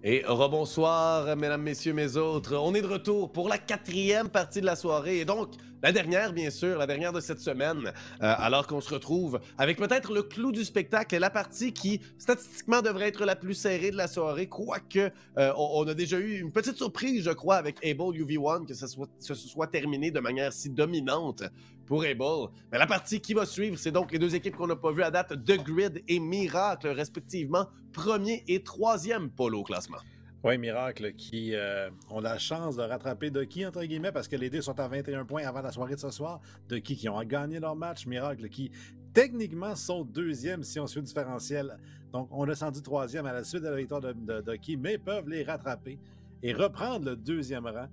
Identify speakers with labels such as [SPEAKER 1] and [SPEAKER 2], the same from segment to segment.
[SPEAKER 1] Et rebonsoir, mesdames, messieurs, mes autres. On est de retour pour la quatrième partie de la soirée. Et donc, la dernière, bien sûr, la dernière de cette semaine. Alors qu'on se retrouve avec peut-être le clou du spectacle, la partie qui, statistiquement, devrait être la plus serrée de la soirée. Quoique, on a déjà eu une petite surprise, je crois, avec Able UV1, que ce soit terminé de manière si dominante pour Able. Mais la partie qui va suivre, c'est donc les deux équipes qu'on n'a pas vues à date, The Grid et Miracle, respectivement, premier et troisième polo au classement.
[SPEAKER 2] Oui, Miracle qui ont la chance de rattraper Ducky, entre guillemets, parce que les deux sont à 21 points avant la soirée de ce soir. Ducky qui ont gagné leur match. Miracle qui, techniquement, sont deuxième si on suit le différentiel. Donc, on a descendu troisième à la suite de la victoire de Ducky, mais peuvent les rattraper et reprendre le deuxième rang,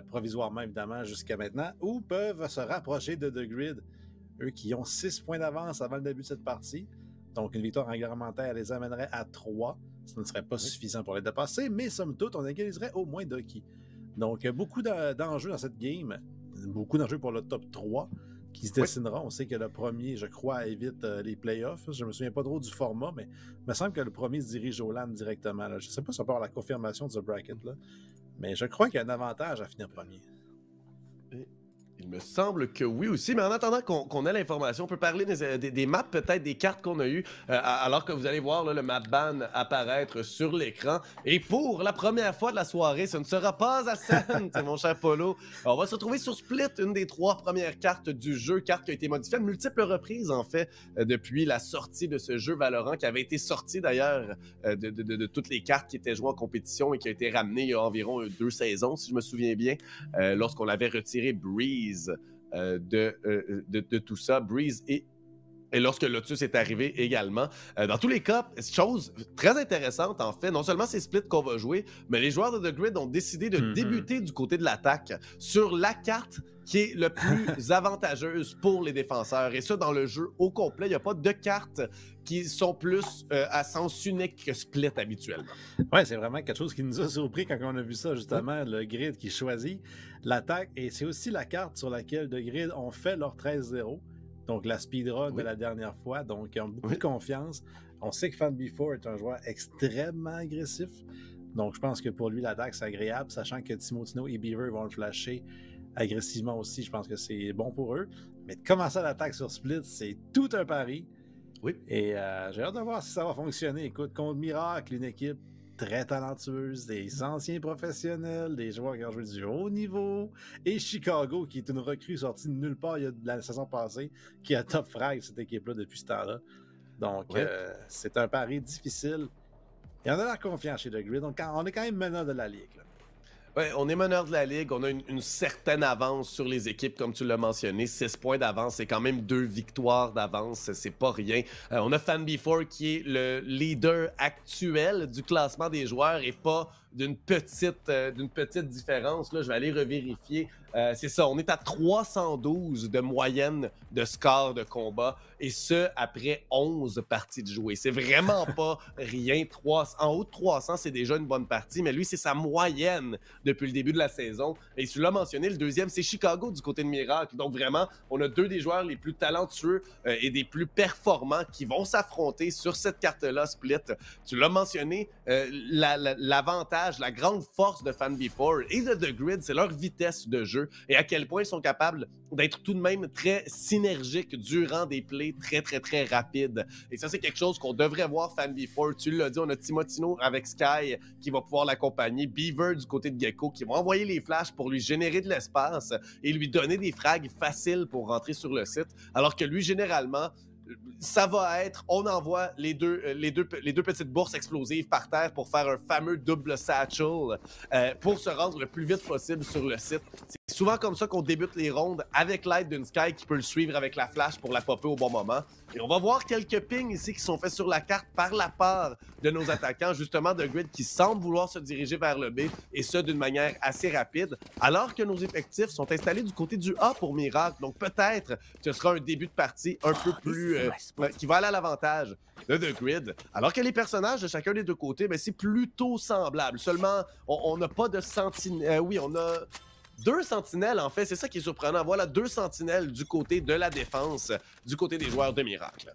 [SPEAKER 2] provisoirement, évidemment, jusqu'à maintenant, ou peuvent se rapprocher de The Grid, eux qui ont 6 points d'avance avant le début de cette partie. Donc, une victoire réglementaire les amènerait à 3. Ce ne serait pas suffisant pour les dépasser, mais somme toute, on égaliserait au moins Ducky. Donc, beaucoup d'enjeux dans cette game. Beaucoup d'enjeux pour le top 3 qui se dessinera. On sait que le premier, je crois, évite les playoffs. Je ne me souviens pas trop du format, mais il me semble que le premier se dirige au LAN directement. Là. Je ne sais pas si on peut avoir la confirmation de ce bracket, là, mais je crois qu'il y a un avantage à finir premier.
[SPEAKER 1] Il me semble que oui aussi, mais en attendant qu'on ait l'information, on peut parler des maps, peut-être des cartes qu'on a eues, alors que vous allez voir là, le map ban apparaître sur l'écran. Et pour la première fois de la soirée, ce ne sera pas à Ascent, mon cher Polo. On va se retrouver sur Split, une des 3 premières cartes du jeu, carte qui a été modifiée à multiples reprises, en fait, depuis la sortie de ce jeu Valorant, qui avait été sorti d'ailleurs de toutes les cartes qui étaient jouées en compétition et qui a été ramené il y a environ 2 saisons, si je me souviens bien, lorsqu'on avait retiré Breeze de tout ça. Breeze et lorsque Lotus est arrivé également. Dans tous les cas, chose très intéressante en fait, non seulement c'est Split qu'on va jouer, mais les joueurs de The Grid ont décidé de débuter du côté de l'attaque sur la carte qui est le plus avantageuse pour les défenseurs. Et ça, dans le jeu au complet, il n'y a pas de cartes qui sont plus à sens unique que Split habituellement.
[SPEAKER 2] Oui, c'est vraiment quelque chose qui nous a surpris quand on a vu ça, justement, le Grid qui choisit l'attaque. Et c'est aussi la carte sur laquelle The Grid ont fait leur 13-0. Donc, la speedrun de la dernière fois. Donc, ils ont beaucoup de confiance. On sait que FanBefore est un joueur extrêmement agressif. Donc, je pense que pour lui, l'attaque, c'est agréable, sachant que Timotino et Beaver vont le flasher agressivement aussi. Je pense que c'est bon pour eux. Mais de commencer l'attaque sur Split, c'est tout un pari.
[SPEAKER 1] Oui.
[SPEAKER 2] Et j'ai hâte de voir si ça va fonctionner. Écoute, contre Miracle, une équipe très talentueuse, des anciens professionnels, des joueurs qui ont joué du haut niveau, et Chicago, qui est une recrue sortie de nulle part il y a de la saison passée, qui a top frag cette équipe-là depuis ce temps-là. Donc, c'est un pari difficile. Et on a l'air confiant chez The Grid. Donc, on est quand même meneur de la Ligue. Là.
[SPEAKER 1] Oui, on est meneur de la Ligue. On a une certaine avance sur les équipes, comme tu l'as mentionné. 6 points d'avance, c'est quand même 2 victoires d'avance. C'est pas rien. On a FanBefore qui est le leader actuel du classement des joueurs et pas d'une petite différence. Là, je vais aller revérifier. C'est ça, on est à 312 de moyenne de score de combat, et ce, après 11 parties de jouer. C'est vraiment pas rien. En haut de 300, c'est déjà une bonne partie, mais lui, c'est sa moyenne depuis le début de la saison. Et tu l'as mentionné, le deuxième, c'est Chicago du côté de Miracle. Donc vraiment, on a 2 des joueurs les plus talentueux et des plus performants qui vont s'affronter sur cette carte-là, Split. Tu l'as mentionné, l'avantage, la grande force de FanBefore et de The Grid, c'est leur vitesse de jeu et à quel point ils sont capables d'être tout de même très synergiques durant des plays très, très, très rapides. Et ça, c'est quelque chose qu'on devrait voir FanBefore. Tu l'as dit, on a Timotino avec Sky qui va pouvoir l'accompagner, Beaver du côté de Gecko qui va envoyer les flashs pour lui générer de l'espace et lui donner des frags faciles pour rentrer sur le site, alors que lui, généralement, ça va être, on envoie les deux petites bourses explosives par terre pour faire un fameux double satchel pour se rendre le plus vite possible sur le site. C'est souvent comme ça qu'on débute les rondes avec l'aide d'une Sky qui peut le suivre avec la flash pour la popper au bon moment. Et on va voir quelques pings ici qui sont faits sur la carte par la part de nos attaquants, justement de Grid, qui semblent vouloir se diriger vers le B, et ça d'une manière assez rapide, alors que nos effectifs sont installés du côté du A pour Miracle. Donc peut-être que ce sera un début de partie un peu plus... qui va aller à l'avantage de The Grid. Alors que les personnages de chacun des deux côtés, ben, c'est plutôt semblable. Seulement, on n'a pas de sentinelle. Oui, on a 2 sentinelles, en fait. C'est ça qui est surprenant. Voilà, 2 sentinelles du côté de la défense, du côté des joueurs de Miracle.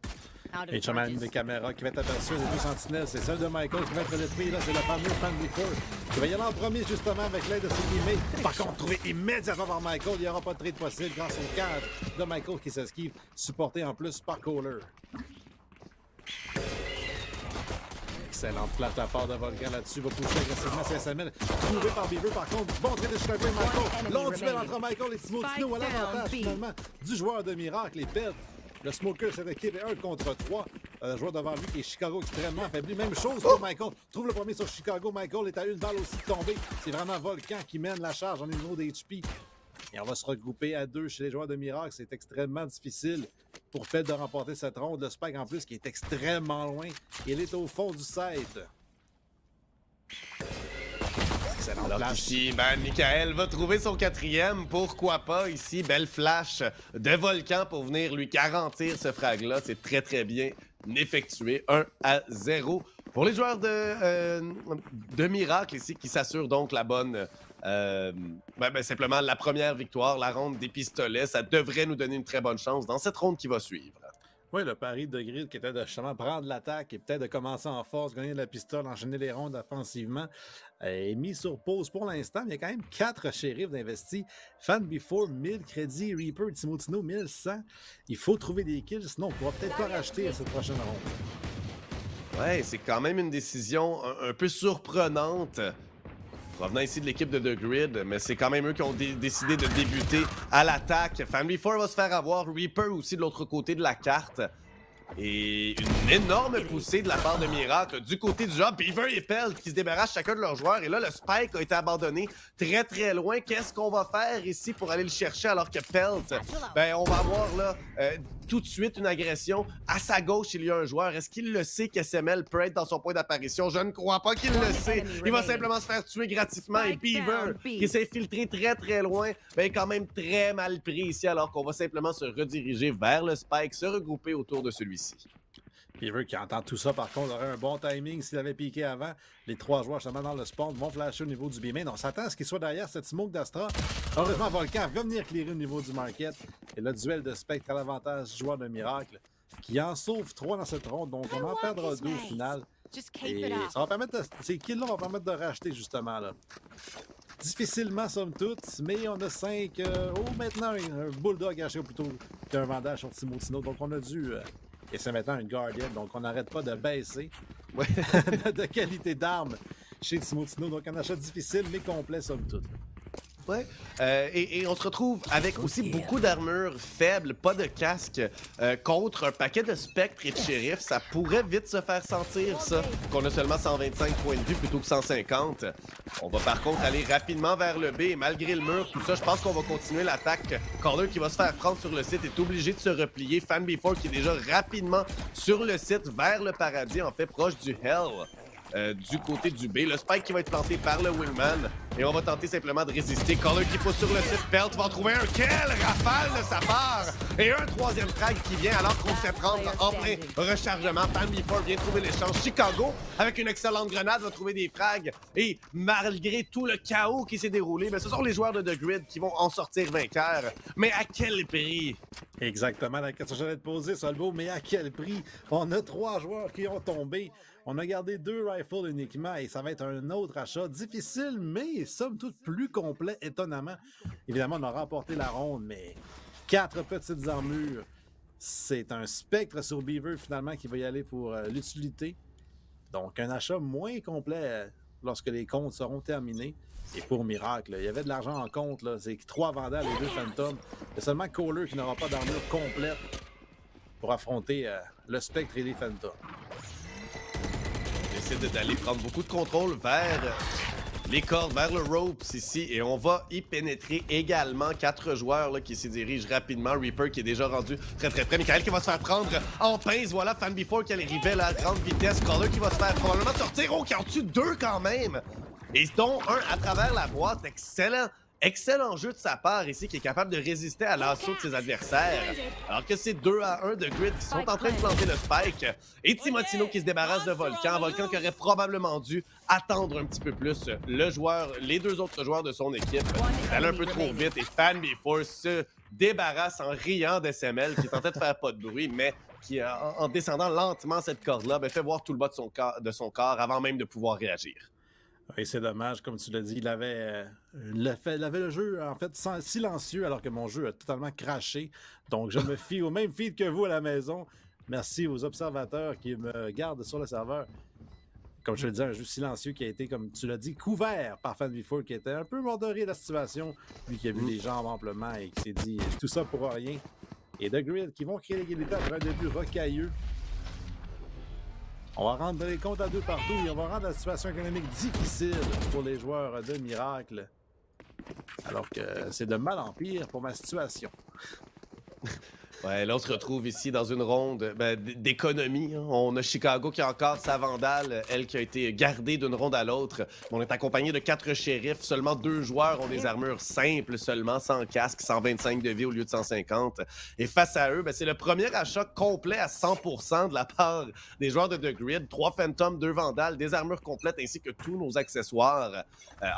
[SPEAKER 2] Et Chaman de caméra qui va être aperçu, les deux sentinelles, c'est celle de Michael qui va être le tri, là, c'est le fameux Fan Before qui va y aller en premier justement avec l'aide de ses teammates. Par contre, trouvé immédiatement par Michael, il n'y aura pas de trade possible grâce au cadre de Michael qui s'esquive, supporté en plus par Kohler. Excellente plate de la part de Volcan là-dessus, va pousser agressivement SML. Trouvé par Beaver par contre, bon trait de Chicago et Michael. Long duel entre Michael et Timotino à l'avantage finalement du joueur de Miracle et pète. Le Smoker, cette équipe est 1 contre 3. Le joueur devant lui qui est Chicago extrêmement affaibli. Même chose pour Michael. Trouve le premier sur Chicago. Michael est à une balle aussi de tomber. C'est vraiment Volcan qui mène la charge en niveau d'HP. Et on va se regrouper à 2 chez les joueurs de Miracle. C'est extrêmement difficile pour Pet de remporter cette ronde. Le Spike en plus qui est extrêmement loin. Il est au fond du set.
[SPEAKER 1] Alors ici, Michael va trouver son 4e. Pourquoi pas ici? Belle flash de Volcan pour venir lui garantir ce frag-là. C'est très, très bien effectué. 1-0 pour les joueurs de Miracle ici qui s'assurent donc la bonne... simplement la première victoire, la ronde des pistolets. Ça devrait nous donner une très bonne chance dans cette ronde qui va suivre.
[SPEAKER 2] Oui, le pari de Grid qui était de justement prendre l'attaque et peut-être de commencer en force, gagner de la pistole, enchaîner les rondes offensivement, est mis sur pause pour l'instant. Mais il y a quand même 4 shérifs d'investis. Fan Before, 1000 crédits. Reaper, Timotino, 1100. Il faut trouver des kills, sinon on pourra peut-être pas racheter à cette prochaine ronde.
[SPEAKER 1] Ouais, c'est quand même une décision un peu surprenante. Provenant ici de l'équipe de The Grid, mais c'est quand même eux qui ont décidé de débuter à l'attaque. Family 4 va se faire avoir, Reaper aussi de l'autre côté de la carte. Et une énorme poussée de la part de Miracle du côté du job. Beaver et Pelt qui se débarrassent chacun de leurs joueurs. Et là, le Spike a été abandonné très très loin. Qu'est-ce qu'on va faire ici pour aller le chercher alors que Pelt, on va avoir là tout de suite une agression. À sa gauche, il y a un joueur. Est-ce qu'il le sait qu'SML peut être dans son point d'apparition? Je ne crois pas qu'il le sait. Il va simplement se faire tuer gratuitement. Et Beaver, qui s'est filtré très très loin, quand même très mal pris ici alors qu'on va simplement se rediriger vers le Spike, se regrouper autour de celui-ci.
[SPEAKER 2] Beaver qui entend tout ça, par contre, aurait un bon timing s'il avait piqué avant. Les 3 joueurs justement dans le spawn vont flasher au niveau du B-main. On s'attend à ce qu'il soit derrière cette smoke d'Astra. Heureusement, Volcan va venir clearer au niveau du market. Et le duel de Spectre à l'avantage du joueur de Miracle qui en sauve 3 dans cette ronde. Donc, on en perdra 2 au final. Et ça va permettre ces kills-là vont permettre de racheter justement là. Difficilement, somme toute, mais on a 5. Maintenant, un Bulldog haché plutôt qu'un vendage sur Timotino. Donc, on a dû. Et c'est maintenant une Guardian, donc on n'arrête pas de baisser de qualité d'armes chez Timotino. Donc un achat difficile mais complet somme toute.
[SPEAKER 1] Ouais. Et on se retrouve avec aussi beaucoup d'armure faible, pas de casque, contre un paquet de spectres et de shérifs. Ça pourrait vite se faire sentir, ça, qu'on a seulement 125 points de vue plutôt que 150. On va par contre aller rapidement vers le B. Et malgré le mur, tout ça, je pense qu'on va continuer l'attaque. Kohler qui va se faire prendre sur le site est obligé de se replier. Fan Before qui est déjà rapidement sur le site vers le paradis, en fait, proche du Hell. Du côté du B. Le Spike qui va être planté par le Wingman. Et on va tenter simplement de résister. Kohler qui pousse sur le site. Pelt va en trouver un. Quelle rafale de sa part! Et un 3e frag qui vient alors qu'on se fait prendre en plein rechargement. Fan Before vient trouver l'échange. Chicago, avec une excellente grenade, va trouver des frags. Et malgré tout le chaos qui s'est déroulé, ce sont les joueurs de The Grid qui vont en sortir vainqueurs. Mais à quel prix?
[SPEAKER 2] Exactement la question que j'allais te poser, Solbo. Mais à quel prix? On a 3 joueurs qui ont tombé. On a gardé 2 rifles uniquement et ça va être un autre achat difficile, mais somme toute plus complet, étonnamment. Évidemment, on a remporté la ronde, mais 4 petites armures. C'est un spectre sur Beaver, finalement, qui va y aller pour l'utilité. Donc, un achat moins complet lorsque les comptes seront terminés. Et pour Miracle, il y avait de l'argent en compte. C'est 3 Vandals et 2 Phantoms. Il y a seulement Kohler qui n'aura pas d'armure complète pour affronter le spectre et les Phantoms.
[SPEAKER 1] Décide d'aller prendre beaucoup de contrôle vers les cordes, vers le ropes ici. Et on va y pénétrer également 4 joueurs là, qui s'y dirigent rapidement. Reaper qui est déjà rendu très très près. Michael qui va se faire prendre en pince. Voilà, Fan Before qui arrivait à grande vitesse. Kohler qui va se faire probablement sortir. Oh, qui en tue 2 quand même. Et dont un à travers la boîte. Excellent. Excellent jeu de sa part ici qui est capable de résister à l'assaut de ses adversaires. Alors que c'est 2-1 de Grid qui sont en train de planter le Spike. Et Timotino qui se débarrasse de Volcan. Volcan qui aurait probablement dû attendre un petit peu plus les 2 autres joueurs de son équipe. Elle un peu trop vite et Fan Before se débarrasse en riant d'SML qui tentait de faire pas de bruit, mais qui, en descendant lentement cette corde-là, fait voir tout le bas de son corps avant même de pouvoir réagir.
[SPEAKER 2] Oui, c'est dommage, comme tu l'as dit, il avait le jeu en fait silencieux alors que mon jeu a totalement craché. Donc je me fie au même feed que vous à la maison. Merci aux observateurs qui me gardent sur le serveur. Comme je te le dis, un jeu silencieux qui a été, comme tu l'as dit, couvert par FanBefore, qui était un peu mordoré de la situation, lui qui a vu les jambes amplement et qui s'est dit tout ça pour rien. Et The Grid qui vont créer l'égalité après un début rocailleux. On va rendre les comptes à 2 partout et on va rendre la situation économique difficile pour les joueurs de Miracle. Alors que c'est de mal en pire pour ma situation.
[SPEAKER 1] Ouais, là, on se retrouve ici dans une ronde d'économie. On a Chicago qui a encore sa Vandale, elle qui a été gardée d'une ronde à l'autre. On est accompagné de 4 shérifs. Seulement 2 joueurs ont des armures simples seulement, sans casque, 125 de vie au lieu de 150. Et face à eux, c'est le premier achat complet à 100% de la part des joueurs de The Grid. 3 Phantoms, 2 Vandales, des armures complètes ainsi que tous nos accessoires.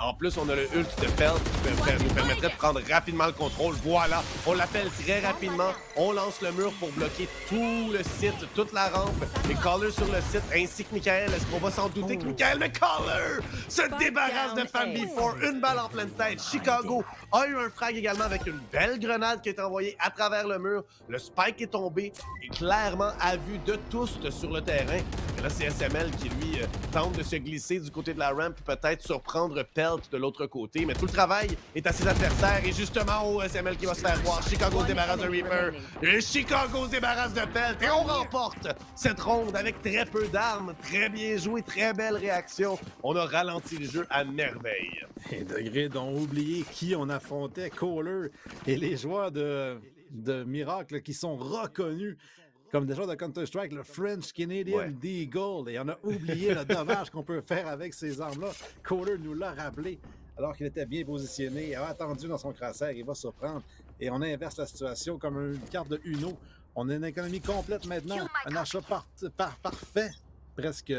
[SPEAKER 1] En plus, on a le ult de Pelt qui nous permettrait de prendre rapidement le contrôle. Voilà, on l'appelle très rapidement. On lance le mur pour bloquer tout le site, toute la rampe. Les Callers sur le site, ainsi que Michael. Est-ce qu'on va s'en douter que Michael McCaller se débarrasse de FanBefore? Une balle en pleine tête. Chicago a eu un frag également avec une belle grenade qui est envoyée à travers le mur. Le spike est tombé et clairement à vue de tous sur le terrain. Et là, c'est SML qui, lui, tente de se glisser du côté de la rampe, peut-être surprendre Pelt de l'autre côté. Mais tout le travail est à ses adversaires. Et justement, au SML qui va se faire voir. Chicago se débarrasse de Reaper. Et Chicago se débarrasse de Pelt. Et on remporte cette ronde avec très peu d'armes. Très bien joué, très belle réaction. On a ralenti le jeu à merveille.
[SPEAKER 2] Et The Grid ont oublié qui on affrontait, Kohler et les joueurs de Miracle qui sont reconnus comme des joueurs de Counter-Strike, le French Canadian Deagle. Et on a oublié le dommage qu'on peut faire avec ces armes-là. Kohler nous l'a rappelé alors qu'il était bien positionné, il a attendu dans son crosshair, il va surprendre. Et on inverse la situation comme une carte de Uno. On a une économie complète maintenant, un achat parfait, presque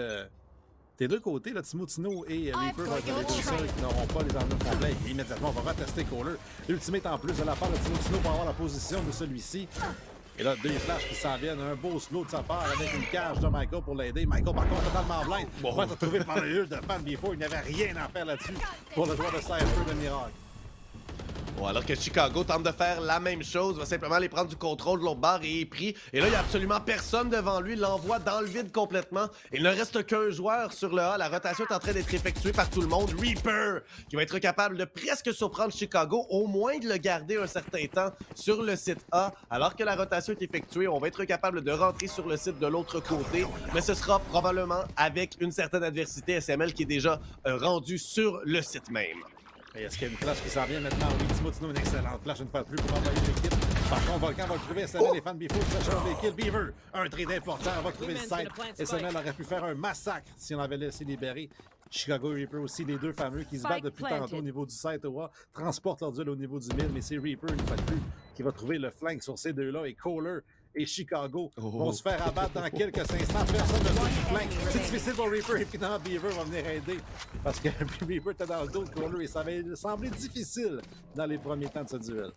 [SPEAKER 2] des deux côtés, là, Timotino et Reaper vont être les deux seuls qui n'auront pas les armures complètes. Et immédiatement, on va retester Kohler. L'ultimate en plus de la part de Timotino pour avoir la position de celui-ci. Et là, 2 flashs qui s'en viennent, un beau slow de sa part avec une cage de Michael pour l'aider. Michael, par contre, totalement blind. On va se retrouver par le ult de FanBefore. Il n'y avait rien à faire là-dessus pour le joueur de Cypher de Miracle.
[SPEAKER 1] Bon, alors que Chicago tente de faire la même chose, va simplement aller prendre du contrôle de l'autre barre et est pris. Et là, il n'y a absolument personne devant lui. Il l'envoie dans le vide complètement. Il ne reste qu'un joueur sur le A. La rotation est en train d'être effectuée par tout le monde. Reaper, qui va être capable de presque surprendre Chicago, au moins de le garder un certain temps sur le site A. Alors que la rotation est effectuée, on va être capable de rentrer sur le site de l'autre côté. Mais ce sera probablement avec une certaine adversité. SML qui est déjà rendu sur le site même.
[SPEAKER 2] Et est-ce qu'il y a une flash qui s'en vient maintenant? Oui, Timotino, une excellente flash une fois de plus pour envoyer l'équipe. Par contre, Volcan va le trouver. SML et FanBefore cherchent des kills. Beaver, un trade important, va trouver le site. SML aurait pu faire un massacre si on avait laissé libérer. Chicago et Reaper aussi, les deux fameux qui se battent depuis tantôt au niveau du site OA, transportent leur duel au niveau du mid, mais c'est Reaper, une fois de plus, qui va trouver le flank sur ces deux-là. Et Kohler et Chicago vont se faire abattre dans quelques instants. Personne ne trouve du flank. C'est difficile pour Reaper et finalement Beaver va venir aider parce que Reaper était dans le dos de Kohler et ça avait semblé difficile dans les premiers temps de ce duel.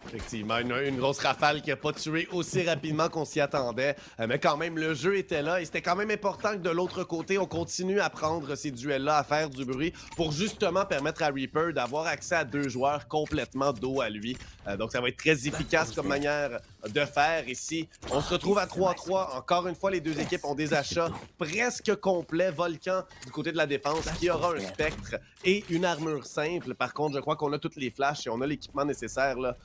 [SPEAKER 1] Effectivement, une grosse rafale qui n'a pas tué aussi rapidement qu'on s'y attendait. Mais quand même, le jeu était là et c'était quand même important que de l'autre côté, on continue à prendre ces duels-là, à faire du bruit pour justement permettre à Reaper d'avoir accès à 2 joueurs complètement dos à lui. Donc ça va être très efficace comme manière de faire ici. On se retrouve à 3-3. Encore une fois, les deux équipes ont des achats presque complets. Volcan du côté de la défense qui aura un spectre et une armure simple. Par contre, je crois qu'on a toutes les flashs et on a l'équipement nécessaire là,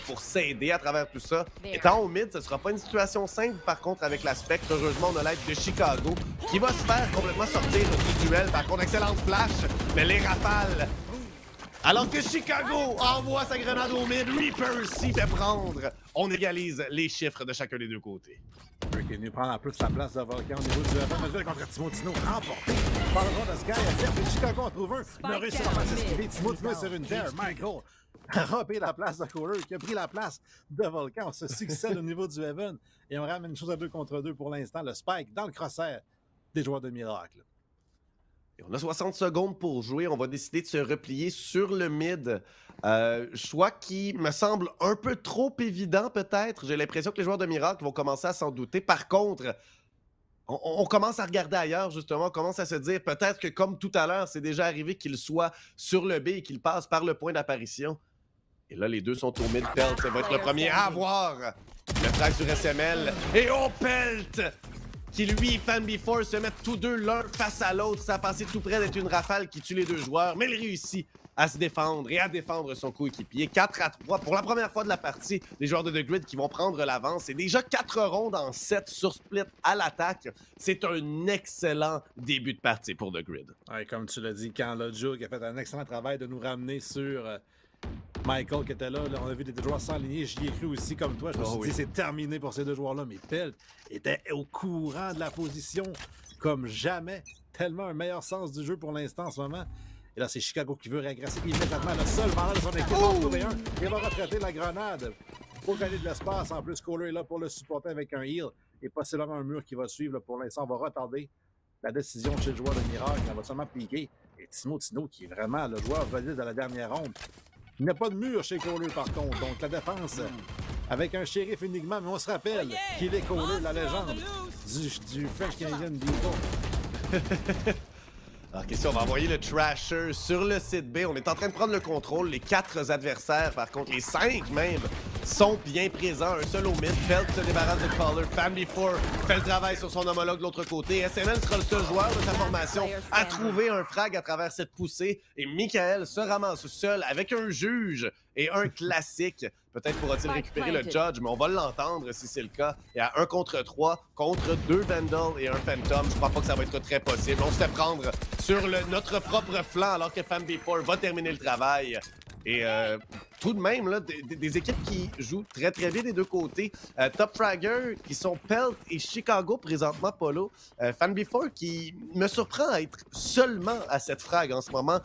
[SPEAKER 1] pour s'aider à travers tout ça. Étant au mid, ce sera pas une situation simple par contre avec la spectre. Heureusement, on a l'aide de Chicago qui va se faire complètement sortir du duel. Par contre, excellente flash, mais les rafales. Alors que Chicago envoie sa grenade au mid, Reaper s'y fait prendre. On égalise les chiffres de chacun des deux côtés.
[SPEAKER 2] Qui est venu prendre en plus la place de Volcan au niveau du duel contre Timotino, remporté par le joueur de Sky. Et Chicago en trouve un. Il a réussi à s'esquiver. Timotino sur une terre. Michael a repris la place de Kohler qui a pris la place de Volcan. On se succède au niveau du Heaven. Et on ramène une chose à 2 contre 2 pour l'instant. Le spike dans le crosshair des joueurs de Miracle.
[SPEAKER 1] Et on a 60 secondes pour jouer. On va décider de se replier sur le mid. Choix qui me semble un peu trop évident, peut-être. J'ai l'impression que les joueurs de Miracle vont commencer à s'en douter. Par contre, on commence à regarder ailleurs, justement. On commence à se dire peut-être que, comme tout à l'heure, c'est déjà arrivé qu'il soit sur le B et qu'il passe par le point d'apparition. Et là, les deux sont au mid-pelt. Ça va être le premier à avoir le frag sur SML. Et on pelt! Qui, lui, FanBefore, se mettent tous deux l'un face à l'autre. Ça a passé tout près d'être une rafale qui tue les deux joueurs, mais il réussit à se défendre et à défendre son coéquipier. 4-3 pour la première fois de la partie. Les joueurs de The Grid qui vont prendre l'avance. C'est déjà 4 rondes en 7 sur split à l'attaque. C'est un excellent début de partie pour The Grid.
[SPEAKER 2] Ouais, comme tu l'as dit, quand Lojo qui a fait un excellent travail de nous ramener sur Michael qui était là, on a vu des deux joueurs s'enligner, j'y ai cru aussi comme toi, je me suis dit c'est terminé pour ces deux joueurs-là, mais Pelt était au courant de la position comme jamais, tellement un meilleur sens du jeu pour l'instant en ce moment. Et là, c'est Chicago qui veut régresser immédiatement, le seul malin de son équipe va trouver un, il va retraiter la grenade pour gagner de l'espace. En plus, Kohler est là pour le supporter avec un heal et possiblement un mur qui va suivre. Là, pour l'instant, on va retarder la décision chez le joueur de Miracle, elle va seulement piquer. Et Timo qui est vraiment le joueur valide de la dernière ronde. Il n'y a pas de mur chez Kohler, par contre. Donc, la défense avec un shérif uniquement. Mais on se rappelle qu'il est Kohler, la légende du French Canadian Beagle.
[SPEAKER 1] Alors, question, on va envoyer le Trasher sur le site B. On est en train de prendre le contrôle. Les 4 adversaires, par contre, les 5 même, sont bien présents. Un seul au mid. Pelt se débarrasse de Caller. FanBefore fait le travail sur son homologue de l'autre côté. SML sera le seul joueur de sa formation à trouver un frag à travers cette poussée. Et Michael se ramasse seul avec un juge et un classique. Peut-être pourra-t-il récupérer le Judge, mais on va l'entendre si c'est le cas. Il y a 1 contre 3, contre 2 Vandal et un Phantom. Je crois pas que ça va être très possible. On se fait prendre sur notre propre flanc alors que FanBefore va terminer le travail. Et tout de même, là, des équipes qui jouent très très bien des deux côtés. Top Fragger qui sont Pelt et Chicago présentement, Polo. FanBefore qui me surprend à être seulement à cette frag en ce moment.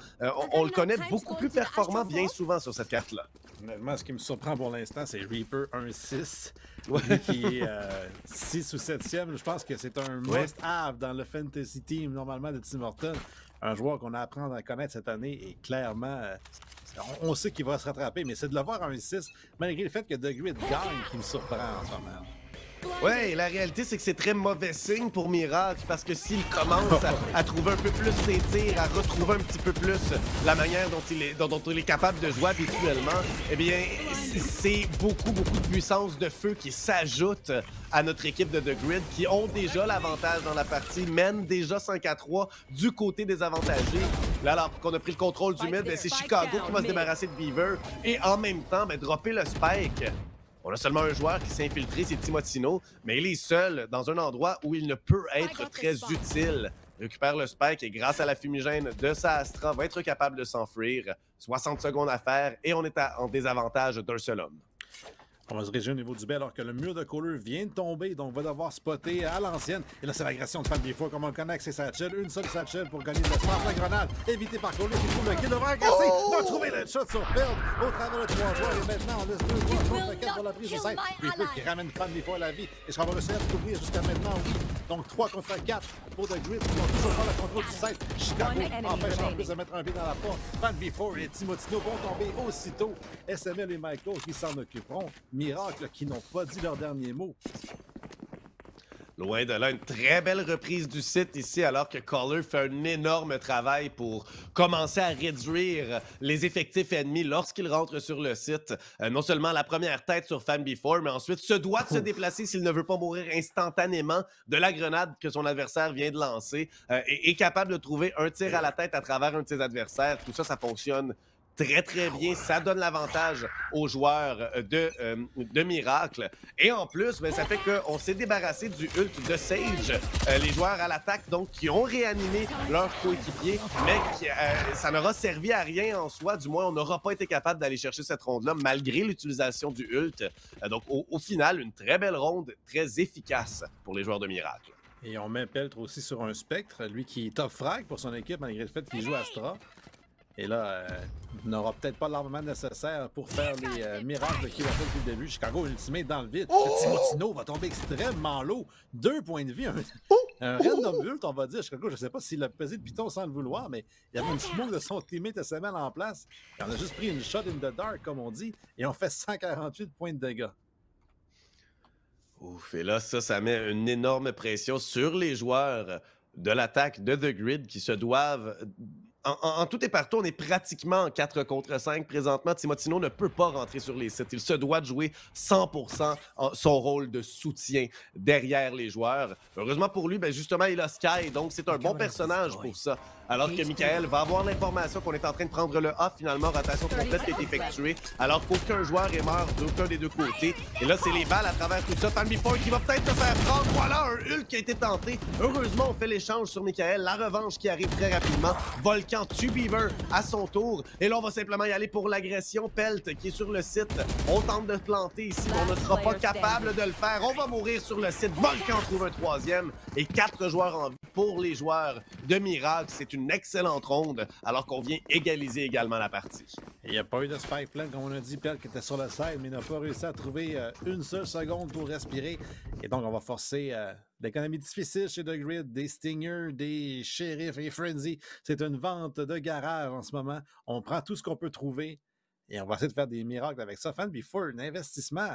[SPEAKER 1] On le connaît beaucoup plus performant bien souvent sur cette carte-là.
[SPEAKER 2] Honnêtement, ce qui me surprend pour l'instant, c'est Reaper 1-6. Lui qui est 6 ou 7e. Je pense que c'est un must-have dans le fantasy team normalement de Tim Horton. Un joueur qu'on a appris à connaître cette année et clairement, on sait qu'il va se rattraper, mais c'est de le voir 1-6, malgré le fait que The Grid gagne, qui me surprend en ce moment.
[SPEAKER 1] Ouais, la réalité, c'est que c'est très mauvais signe pour Miracle parce que s'il commence à trouver un peu plus ses tirs, à retrouver un petit peu plus la manière dont il est capable de jouer habituellement, eh bien, c'est beaucoup de puissance de feu qui s'ajoute à notre équipe de The Grid qui ont déjà l'avantage dans la partie, mènent déjà 5-3 du côté des avantagés. Là, alors qu'on a pris le contrôle du mid, c'est Chicago qui va se débarrasser de Beaver et en même temps, dropper le spike. On a seulement un joueur qui s'est infiltré, c'est Timotino, mais il est seul dans un endroit où il ne peut être très utile. Il récupère le spike et grâce à la fumigène de sa Astra, va être capable de s'enfuir. 60 secondes à faire et on est en désavantage d'un seul homme.
[SPEAKER 2] On va se diriger au niveau du B alors que le mur de Kohler vient de tomber, donc va devoir spotter à l'ancienne. Et là, c'est l'agression de FanBefore, comme on le connaît avec ses satchels. Une seule satchel pour gagner de l'espace. La grenade, évitée par Kohler qui trouve le kill over agressé. On a trouvé le shot sur Pelt au travers de 3 joueurs. Et maintenant, on laisse 2 joueurs contre 4 pour la prise de 5. Reaper qui ramène FanBefore à la vie. Et ça va réussir à se couvrir jusqu'à maintenant, oui. Donc 3 contre 4 pour The Grid qui vont toujours pas le contrôle du site. Chicago empêche en plus de mettre un pied dans la porte. FanBefore et Timotino vont tomber aussitôt. SML et Michael qui s'en occuperont. Miracle qui n'ont pas dit leur dernier mot.
[SPEAKER 1] Loin de là, une très belle reprise du site ici, alors que Caller fait un énorme travail pour commencer à réduire les effectifs ennemis lorsqu'il rentre sur le site. Non seulement la première tête sur FanBefore, mais ensuite se doit de se déplacer s'il ne veut pas mourir instantanément de la grenade que son adversaire vient de lancer et est capable de trouver un tir à la tête à travers un de ses adversaires. Tout ça, ça fonctionne très bien. Ça donne l'avantage aux joueurs de Miracle. Et en plus, ça fait qu'on s'est débarrassé du ult de Sage. Les joueurs à l'attaque, donc, qui ont réanimé leur coéquipier, mais ça n'aura servi à rien en soi. Du moins, on n'aura pas été capable d'aller chercher cette ronde-là, malgré l'utilisation du ult. Donc, au final, une très belle ronde, très efficace pour les joueurs de Miracle.
[SPEAKER 2] Et on met Peltre aussi sur un spectre, lui qui est top frag pour son équipe, malgré le fait qu'il joue Astra. Et là, il n'aura peut-être pas l'armement nécessaire pour faire les miracles qu'il a fait depuis le début. Chicago Ultimate dans le vide. Timotino va tomber extrêmement low. 2 points de vie. Un random ult, on va dire. Chicago, je ne sais pas s'il a pesé de piton sans le vouloir, mais il y avait une smoke de son teammate SML en place. Et on a juste pris une shot in the dark, comme on dit, et on fait 148 points de dégâts.
[SPEAKER 1] Ouf, et là, ça met une énorme pression sur les joueurs de l'attaque de The Grid qui se doivent... En tout et partout, on est pratiquement en 4 contre 5 présentement. Timotino ne peut pas rentrer sur les sites. Il se doit de jouer 100% son rôle de soutien derrière les joueurs. Heureusement pour lui, ben justement, il a Sky, donc c'est un bon personnage pour ça. Alors que Michael va avoir l'information qu'on est en train de prendre le A, finalement, rotation complète qui est effectuée, alors qu'aucun joueur est mort d'aucun des deux côtés. Et là, c'est les balles à travers tout ça. FanBefore qui va peut-être se faire prendre. Voilà un Hulk qui a été tenté. Heureusement, on fait l'échange sur Michael. La revanche qui arrive très rapidement. Volcan tue Beaver à son tour. Et là, on va simplement y aller pour l'agression. Pelt qui est sur le site. On tente de planter ici, mais on ne sera pas capable de le faire. On va mourir sur le site. Volcan trouve un troisième. Et 4 joueurs en vie pour les joueurs de Miracle. C'est une excellente ronde, alors qu'on vient égaliser également la partie.
[SPEAKER 2] Il n'y a pas eu de spike plan, comme on a dit. Pelt qui était sur le side, mais n'a pas réussi à trouver une seule seconde pour respirer. Et donc, on va forcer l'économie difficile chez The Grid, des Stingers, des Sheriffs et Frenzy. C'est une vente de garage en ce moment. On prend tout ce qu'on peut trouver et on va essayer de faire des miracles avec ça. FanBefore, un investissement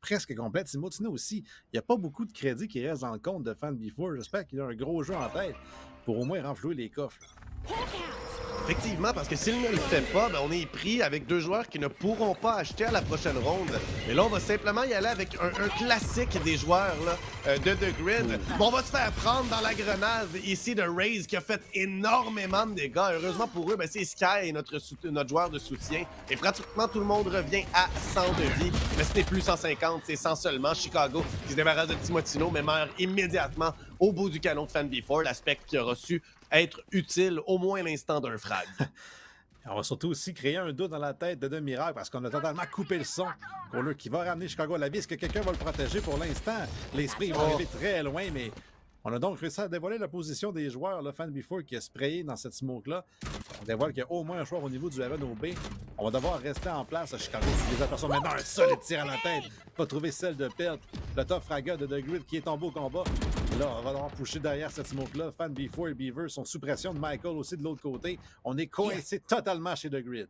[SPEAKER 2] presque complet. Timotino aussi. Il n'y a pas beaucoup de crédit qui reste dans le compte de FanBefore. J'espère qu'il a un gros jeu en tête pour au moins renflouer les coffres.
[SPEAKER 1] Effectivement, parce que s'il ne le fait pas, ben on est pris avec 2 joueurs qui ne pourront pas acheter à la prochaine ronde. Et là, on va simplement y aller avec un classique des joueurs là, de The Grid. Bon, on va se faire prendre dans la grenade ici de Raze qui a fait énormément de dégâts. Heureusement pour eux, ben c'est Sky, notre joueur de soutien. Et pratiquement tout le monde revient à 100 de vie. Mais ce n'est plus 150, c'est 100 seulement. Chicago qui se débarrasse de Timotino, mais meurt immédiatement au bout du canon de FanBefore. L'aspect qui aura su être utile au moins l'instant d'un frag.
[SPEAKER 2] On va surtout aussi créer un doute dans la tête de The Miracle parce qu'on a totalement coupé le son. Cooler qui va ramener Chicago à la vie. Est-ce que quelqu'un va le protéger pour l'instant? Les sprays vont arriver très loin, mais on a donc réussi à dévoiler la position des joueurs. Le FanBefore qui a sprayé dans cette smoke-là. On dévoile qu'il y a au moins un joueur au niveau du Heaven au B. On va devoir rester en place à Chicago. Les aperçoit maintenant un solide tir à la tête. Va trouver celle de Pelt. Le top fragger de The Grid qui est tombé au combat. Là, on va devoir pusher derrière cette smoke-là. FanBefore et Beaver sont sous pression de Michael aussi de l'autre côté. On est coincé totalement chez The Grid.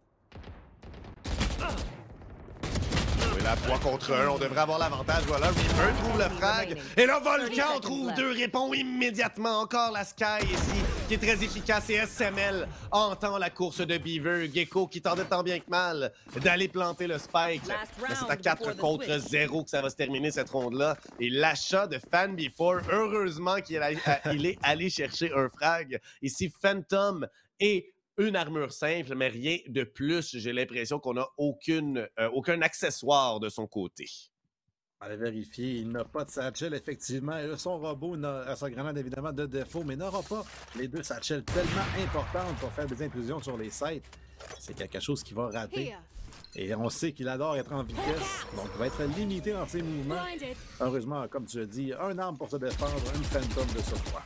[SPEAKER 1] Et là, 3 contre 1, on devrait avoir l'avantage. Voilà, Reaper trouve le frag. Et là, Volcan trouve 2, répond immédiatement. Encore la Sky ici, qui est très efficace. Et SML entend la course de Beaver. Gecko qui tentait tant bien que mal d'aller planter le spike. Mais c'est à 4 contre 0 que ça va se terminer cette ronde-là. Et l'achat de FanBefore, heureusement qu'il est allé chercher un frag. Ici, Phantom et une armure simple, mais rien de plus. J'ai l'impression qu'on n'a aucun accessoire de son côté.
[SPEAKER 2] On va vérifier. Il n'a pas de satchel, effectivement. Et son robot a sa grenade, évidemment, de défaut, mais n'aura pas les 2 satchels tellement importantes pour faire des inclusions sur les sites. C'est quelque chose qui va rater. Et on sait qu'il adore être en vitesse, donc il va être limité dans ses mouvements. Heureusement, comme tu as dit, un arme pour se défendre, une Phantom de surcroît.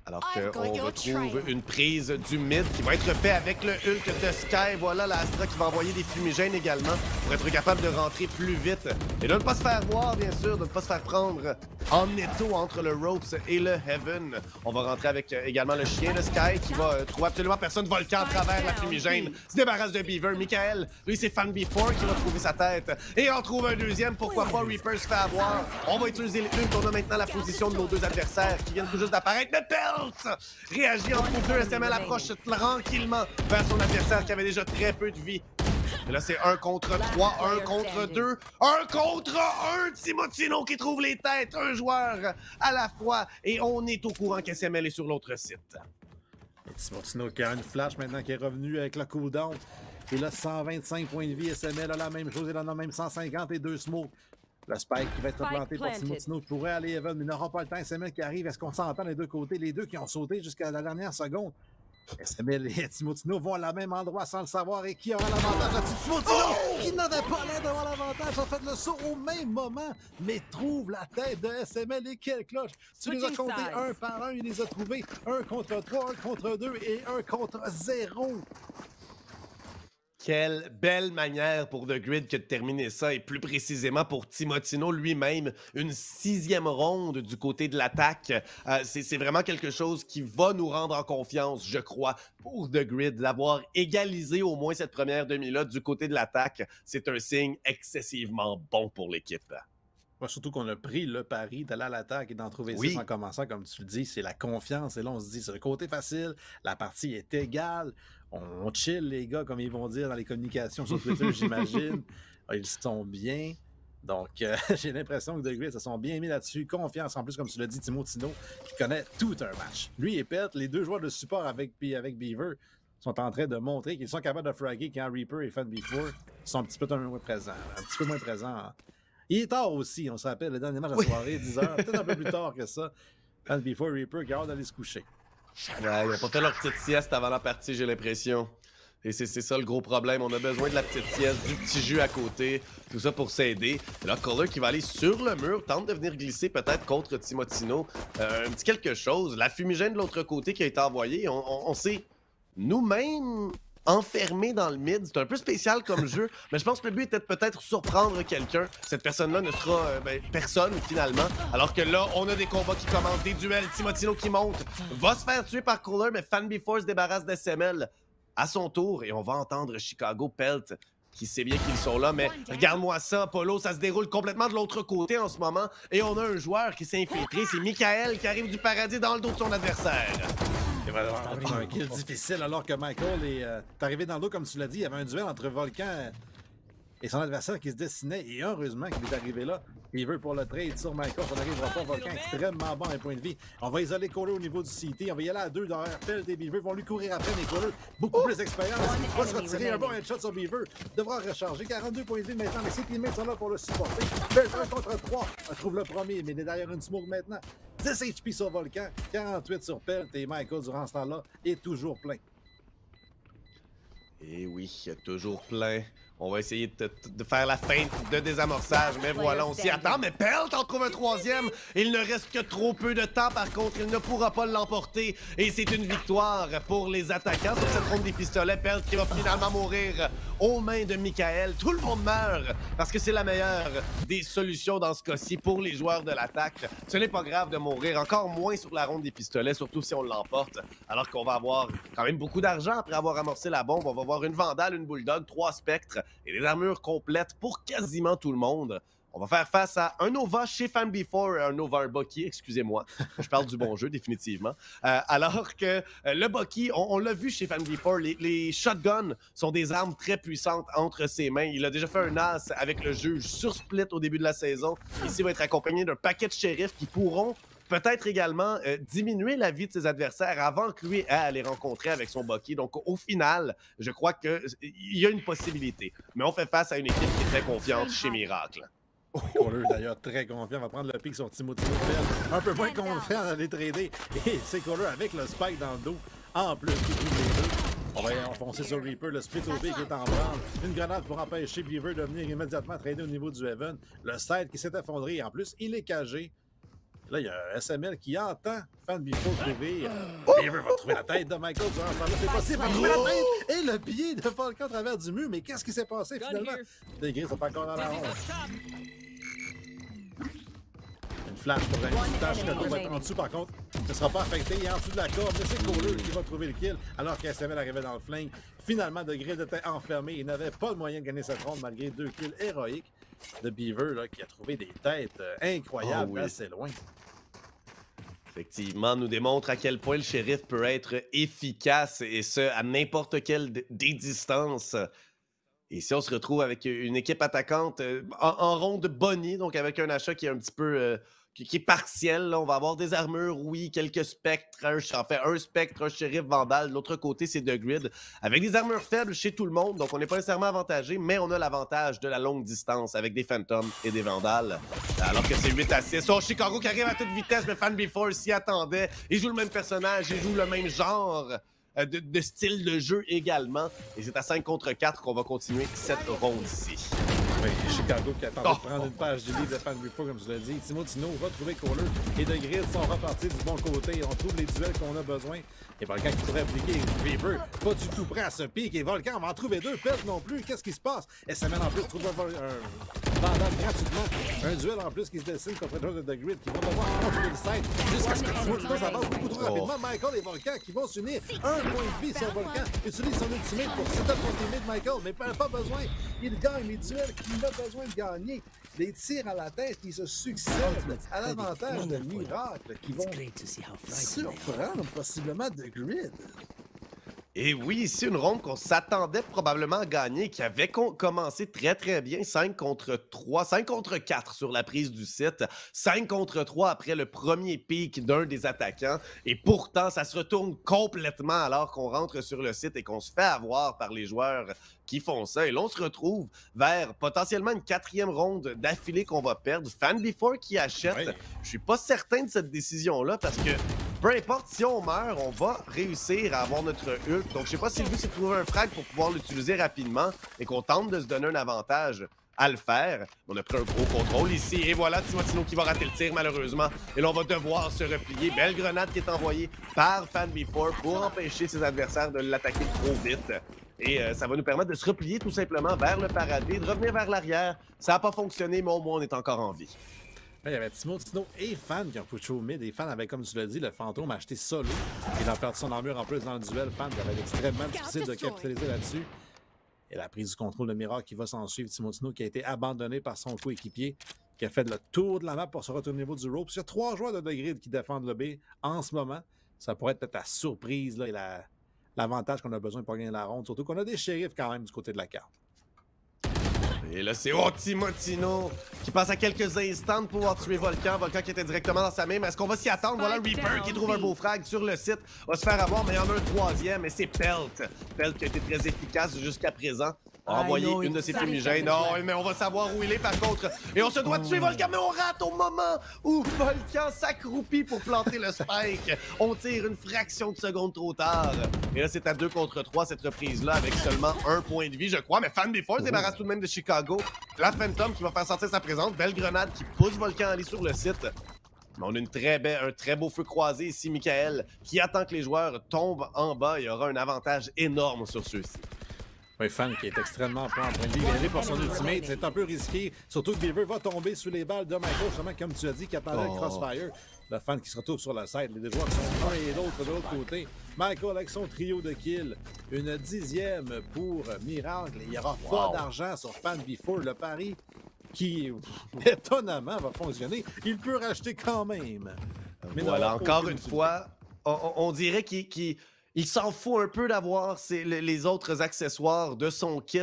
[SPEAKER 1] Alors qu'on retrouve une prise du mid qui va être fait avec le Hulk de Sky. Voilà l'Astra qui va envoyer des fumigènes également pour être capable de rentrer plus vite. Et de ne pas se faire voir, bien sûr, de ne pas se faire prendre en étau entre le Ropes et le Heaven. On va rentrer avec également le chien de Sky qui va trouver absolument personne. Volcan à travers la fumigène, se débarrasse de Beaver. Michael, lui, c'est FanBefore qui va trouver sa tête. Et en trouve un deuxième. Pourquoi pas? Reaper se fait avoir. On va utiliser le Hulk. On a maintenant la position de nos 2 adversaires qui viennent tout juste d'apparaître. Mais réagit entre les 2. SML approche tranquillement vers son adversaire qui avait déjà très peu de vie. Et là, c'est 1 contre 3, 1 contre 2, 1 contre 1. Timotino qui trouve les têtes, un joueur à la fois. Et on est au courant qu'SML est sur l'autre site.
[SPEAKER 2] Et Timotino qui a une flash maintenant qui est revenu avec le cooldown. Il a 125 points de vie. SML a la même chose. Il en a même 150 et 2 smokes. Le spike qui va être planté par Timotino qui pourrait aller Evan, mais il n'aura pas le temps. SML qui arrive. Est-ce qu'on s'entend les deux côtés? Les deux qui ont sauté jusqu'à la dernière seconde. SML et Timotino vont à la même endroit sans le savoir et qui aura l'avantage là-dessus? Timotino qui n'avait pas l'air d'avoir l'avantage a fait le saut au même moment, mais trouve la tête de SML et quelle cloche! Tu les as comptés un par un, il les a trouvés 1 contre 3, 1 contre 2 et 1 contre 0.
[SPEAKER 1] Quelle belle manière pour The Grid que de terminer ça, et plus précisément pour Timotino lui-même, une 6e ronde du côté de l'attaque. C'est vraiment quelque chose qui va nous rendre en confiance, je crois, pour The Grid. D'avoir égalisé au moins cette première demi-là du côté de l'attaque, c'est un signe excessivement bon pour l'équipe.
[SPEAKER 2] Surtout qu'on a pris le pari d'aller à l'attaque et d'en trouver 6 en commençant, comme tu le dis, c'est la confiance. Et là, on se dit, c'est le côté facile, la partie est égale, on chill, les gars, comme ils vont dire dans les communications sur Twitter, j'imagine. Ils sont bien. Donc, j'ai l'impression que The Grid se sont bien mis là-dessus. Confiance, en plus, comme tu l'as dit, Timotino, qui connaît tout un match. Lui et Pet, les deux joueurs de support avec Beaver, sont en train de montrer qu'ils sont capables de fragger quand Reaper et Fan Before sont un petit peu moins présents. Il est tard aussi, on se rappelle, le dernier match de la soirée, 10h, peut-être un peu plus tard que ça. Fan Before Reaper qui a hâte d'aller se coucher.
[SPEAKER 1] Ouais, ils n'ont pas fait leur petite sieste avant la partie, j'ai l'impression. Et c'est ça le gros problème. On a besoin de la petite sieste, du petit jus à côté, tout ça pour s'aider. Et là, Kohler qui va aller sur le mur, tente de venir glisser peut-être contre Timotino. Un petit quelque chose. La fumigène de l'autre côté qui a été envoyée, on s'est nous-mêmes enfermé dans le mid. C'est un peu spécial comme jeu, mais je pense que le but était de peut-être surprendre quelqu'un. Cette personne-là ne sera personne, finalement. Alors que là, on a des combats qui commencent, des duels. Timotino qui monte, va se faire tuer par Kohler, mais Fan Before se débarrasse d'SML à son tour. Et on va entendre Chicago Pelt, qui sait bien qu'ils sont là, mais regarde-moi ça, Polo, ça se déroule complètement de l'autre côté en ce moment. Et on a un joueur qui s'est infiltré, c'est Michael qui arrive du paradis dans le dos de son adversaire.
[SPEAKER 2] Il va avoir un kill difficile alors que Michael est arrivé dans le dos, comme tu l'as dit. Il y avait un duel entre Volcan et son adversaire qui se dessinait. Et heureusement qu'il est arrivé là. Il veut pour le trade sur Michael. Ça n'arrivera pas. Volcan extrêmement bon à un point de vie. On va isoler Kohler au niveau du CT. On va y aller à 2 derrière Pelt et Beaver. Vont lui courir après, mais Kohler, beaucoup plus d'expérience. Il va se retirer un bon headshot sur Beaver. Devra recharger. 42 points de vie maintenant. Mais ses teammates sont là pour le supporter. Pelt 1 contre 3. On trouve le premier, mais il est derrière une smoke maintenant. 10 HP sur Volcan, 48 sur Pelt et Michael, durant ce temps-là, est toujours plein.
[SPEAKER 1] Et oui, toujours plein. On va essayer de faire la feinte de désamorçage, mais voilà, on s'y attend. Mais Pelt en trouve un 3e. Il ne reste que trop peu de temps, par contre, il ne pourra pas l'emporter. Et c'est une victoire pour les attaquants sur cette ronde des pistolets. Pelt qui va finalement mourir aux mains de Michael. Tout le monde meurt parce que c'est la meilleure des solutions dans ce cas-ci pour les joueurs de l'attaque. Ce n'est pas grave de mourir, encore moins sur la ronde des pistolets, surtout si on l'emporte. Alors qu'on va avoir quand même beaucoup d'argent après avoir amorcé la bombe. On va avoir une Vandale, une Bulldog, 3 spectres et des armures complètes pour quasiment tout le monde. On va faire face à un Nova chez Fan Before, un Nova, un Bucky, excusez-moi. Je parle du bon jeu, définitivement. Alors que le Bucky, on l'a vu chez Fan Before, les shotguns sont des armes très puissantes entre ses mains. Il a déjà fait un as avec le juge sur Split au début de la saison. Ici, il va être accompagné d'un paquet de shérifs qui pourront peut-être également diminuer la vie de ses adversaires avant que lui ait à les rencontrer avec son Bucky. Donc, au final, je crois qu'il y a une possibilité. Mais on fait face à une équipe qui est très confiante chez Miracle.
[SPEAKER 2] Kohler, d'ailleurs, très confiant. Va prendre le pick sur Timotino Pelt. Un peu moins confiant d'aller trader. Et c'est Kohler avec le spike dans le dos. En plus, qui trouve les deux. On va enfoncer sur Reaper, le split OB qui est en branle. Une grenade pour empêcher Beaver de venir immédiatement trader au niveau du Heaven. Le side qui s'est effondré. En plus, il est cagé. Là, il y a un SML qui entend Fan Before trouver. Beaver va trouver la tête de Michael durant ce temps-là. C'est possible, il va trouver la tête et le pied de Volcan à travers du mur. Mais qu'est-ce qui s'est passé finalement? Les grilles sont pas encore dans la ronde. Une flash pour la tâche. Chicago va être en dessous par contre. Ce ne sera pas affecté. Il est en dessous de la corde. Mais c'est Kohler qui va trouver le kill alors qu'SML arrivait dans le flank. Finalement, The Grid était enfermé. Il n'avait pas de moyen de gagner cette ronde malgré 2 kills héroïques de Beaver là, qui a trouvé des têtes incroyables assez loin.
[SPEAKER 1] Effectivement, nous démontre à quel point le shérif peut être efficace et ce, à n'importe quelle des distances. Et si on se retrouve avec une équipe attaquante en ronde Bonnie, donc avec un achat qui est un petit peu qui est partiel, là. On va avoir des armures, oui, quelques spectres, un spectre, un shérif vandale. De l'autre côté, c'est The Grid, avec des armures faibles chez tout le monde, donc on n'est pas nécessairement avantagé, mais on a l'avantage de la longue distance avec des Phantoms et des Vandales. Alors que c'est 8-6. Oh, Chicago qui arrive à toute vitesse, mais Fan Before s'y attendait. Il joue le même personnage, il joue le même genre de style de jeu également. Et c'est à 5 contre 4 qu'on va continuer cette ronde-ci.
[SPEAKER 2] Oui, Chicago qui attendait de prendre une page du livre de Fan Before, comme je l'ai dit. Timotino va trouver Kohler et De Grid sont repartis du bon côté. On trouve les duels qu'on a besoin. Et Volcan qui pourrait appliquer Weaver, pas du tout prêt à se pique. Et Volcan, on va en trouver deux. Pelt non plus. Qu'est-ce qui se passe? Et ça mène en plus trouve un bandage gratuitement. Un duel en plus qui se dessine contre le de Grid qui va devoir contrôler le site jusqu'à ce que Timotino s'avance beaucoup trop rapidement. Michael et Volcan qui vont s'unir. Un point de vie sur Volcan. Utilise son ultimate pour setup son teammate Michael, mais pas besoin. Il gagne les duels qu'il a besoin de gagner. Les tirs à la tête, ils se succèdent à l'avantage de Miracle qui vont surprendre possiblement de Grid.
[SPEAKER 1] Et oui, c'est une ronde qu'on s'attendait probablement à gagner, qui avait commencé très très bien, 5 contre 3, 5 contre 4 sur la prise du site, 5 contre 3 après le premier pick d'un des attaquants, et pourtant ça se retourne complètement alors qu'on rentre sur le site et qu'on se fait avoir par les joueurs qui font ça, et là on se retrouve vers potentiellement une 4e ronde d'affilée qu'on va perdre. Fan Before qui achète, oui. Je suis pas certain de cette décision-là parce que peu importe, si on meurt, on va réussir à avoir notre ult. Donc, je sais pas si le but, c'est de trouver un frag pour pouvoir l'utiliser rapidement et qu'on tente de se donner un avantage à le faire. On a pris un gros contrôle ici. Et voilà, Timotino qui va rater le tir, malheureusement. Et là, on va devoir se replier. Belle grenade qui est envoyée par Fan Before pour empêcher ses adversaires de l'attaquer trop vite. Et ça va nous permettre de se replier tout simplement vers le paradis, de revenir vers l'arrière. Ça n'a pas fonctionné, mais au moins, on est encore en vie.
[SPEAKER 2] Il y avait Timotino et Fan qui ont push au mid. Et Fan avait, comme tu l'as dit, le fantôme acheté solo. Il a perdu son armure en plus dans le duel. Fan qui avait extrêmement difficile de capitaliser là-dessus. Et la prise du contrôle de Miracle qui va s'en suivre. Timotino qui a été abandonné par son coéquipier, qui a fait le tour de la map pour se retourner au niveau du rope. Il y a 3 joueurs de The Grid qui défendent le B en ce moment. Ça pourrait être peut-être la surprise là, et l'avantage qu'on a besoin pour gagner la ronde. Surtout qu'on a des shérifs quand même du côté de la carte.
[SPEAKER 1] Et là, c'est Timotino qui passe à quelques instants de pouvoir tuer Volcan. Volcan qui était directement dans sa main. Mais est-ce qu'on va s'y attendre? Voilà Reaper qui trouve un beau frag sur le site. Va se faire avoir, mais il y en a un 3e. Et c'est Pelt. Pelt qui a été très efficace jusqu'à présent. A envoyé une de ses fumigènes. Non, mais on va savoir où il est par contre. Et on se doit tuer Volcan, mais on rate au moment où Volcan s'accroupit pour planter le spike. On tire une fraction de seconde trop tard. Et là, c'est à 2 contre 3 cette reprise-là avec seulement 1 point de vie, je crois. Mais Fan Before se débarrasse tout de même de Chicago. La Phantom qui va faire sortir sa présence. Belle grenade qui pousse Volcan à aller sur le site. Mais on a un très beau feu croisé ici, Michael, qui attend que les joueurs tombent en bas. Il y aura un avantage énorme sur ceux-ci.
[SPEAKER 2] Oui, Fan qui est extrêmement pas en train de libérer par son ultimate. C'est un peu risqué. Surtout que Beaver va tomber sous les balles de Michael, justement, comme tu as dit, qui attendait le crossfire. Le Fan qui se retrouve sur la side. Les deux joueurs qui sont un et l'autre de l'autre côté. Michael avec son trio de kills. Une 10e pour Miracle. Il n'y aura pas d'argent sur Fan Before. Le pari qui, étonnamment, va fonctionner. Il peut racheter quand même.
[SPEAKER 1] Mais voilà, encore une fois, on dirait qu'il s'en fout un peu d'avoir les autres accessoires de son kit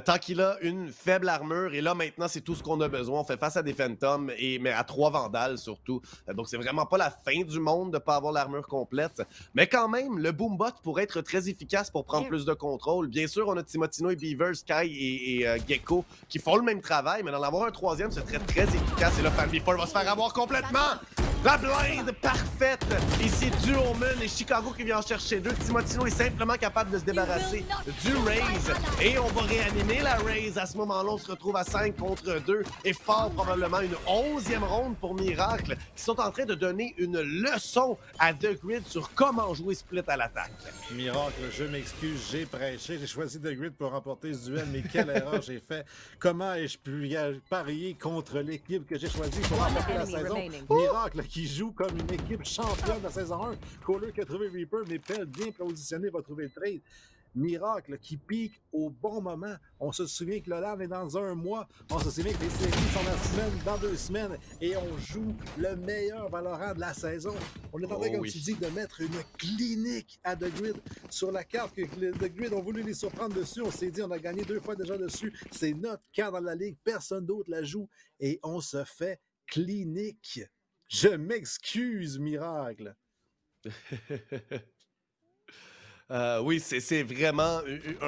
[SPEAKER 1] tant qu'il a une faible armure. Et là, maintenant, c'est tout ce qu'on a besoin. On fait face à des Phantoms, mais à 3 Vandales surtout. Donc, c'est vraiment pas la fin du monde de ne pas avoir l'armure complète. Mais quand même, le Boombot pourrait être très efficace pour prendre plus de contrôle. Bien sûr, on a Timotino et Beaver, Sky et Gecko qui font le même travail, mais d'en avoir un 3e, ce serait très efficace. Et là, Fan Before va se faire avoir complètement. La blinde parfaite! Ici, Duomen et Chicago qui vient en chercher 2. Timotino est simplement capable de se débarrasser du Raze. Et on va réanimer la Raze. À ce moment-là, on se retrouve à 5 contre 2. Et fort probablement une 11e ronde pour Miracle, qui sont en train de donner une leçon à The Grid sur comment jouer split à l'attaque.
[SPEAKER 2] Miracle, je m'excuse, j'ai prêché. J'ai choisi The Grid pour remporter ce duel, mais quelle erreur j'ai fait. Comment ai-je pu parier contre l'équipe que j'ai choisie pour remporter la saison? Miracle qui joue comme une équipe championne de la saison 1. Kohler qui a trouvé Reaper, mais Pell bien positionné va trouver le trade. Miracle qui pique au bon moment. On se souvient que le LAN est dans 1 mois. On se souvient que les séries sont dans 2 semaines. Et on joue le meilleur Valorant de la saison. On est en train, comme tu dis, de mettre une clinique à The Grid sur la carte que The Grid ont voulu les surprendre dessus. On s'est dit, on a gagné 2 fois déjà dessus. C'est notre carte dans la ligue. Personne d'autre la joue. Et on se fait clinique. Je m'excuse, Miracle.
[SPEAKER 1] Oui, c'est vraiment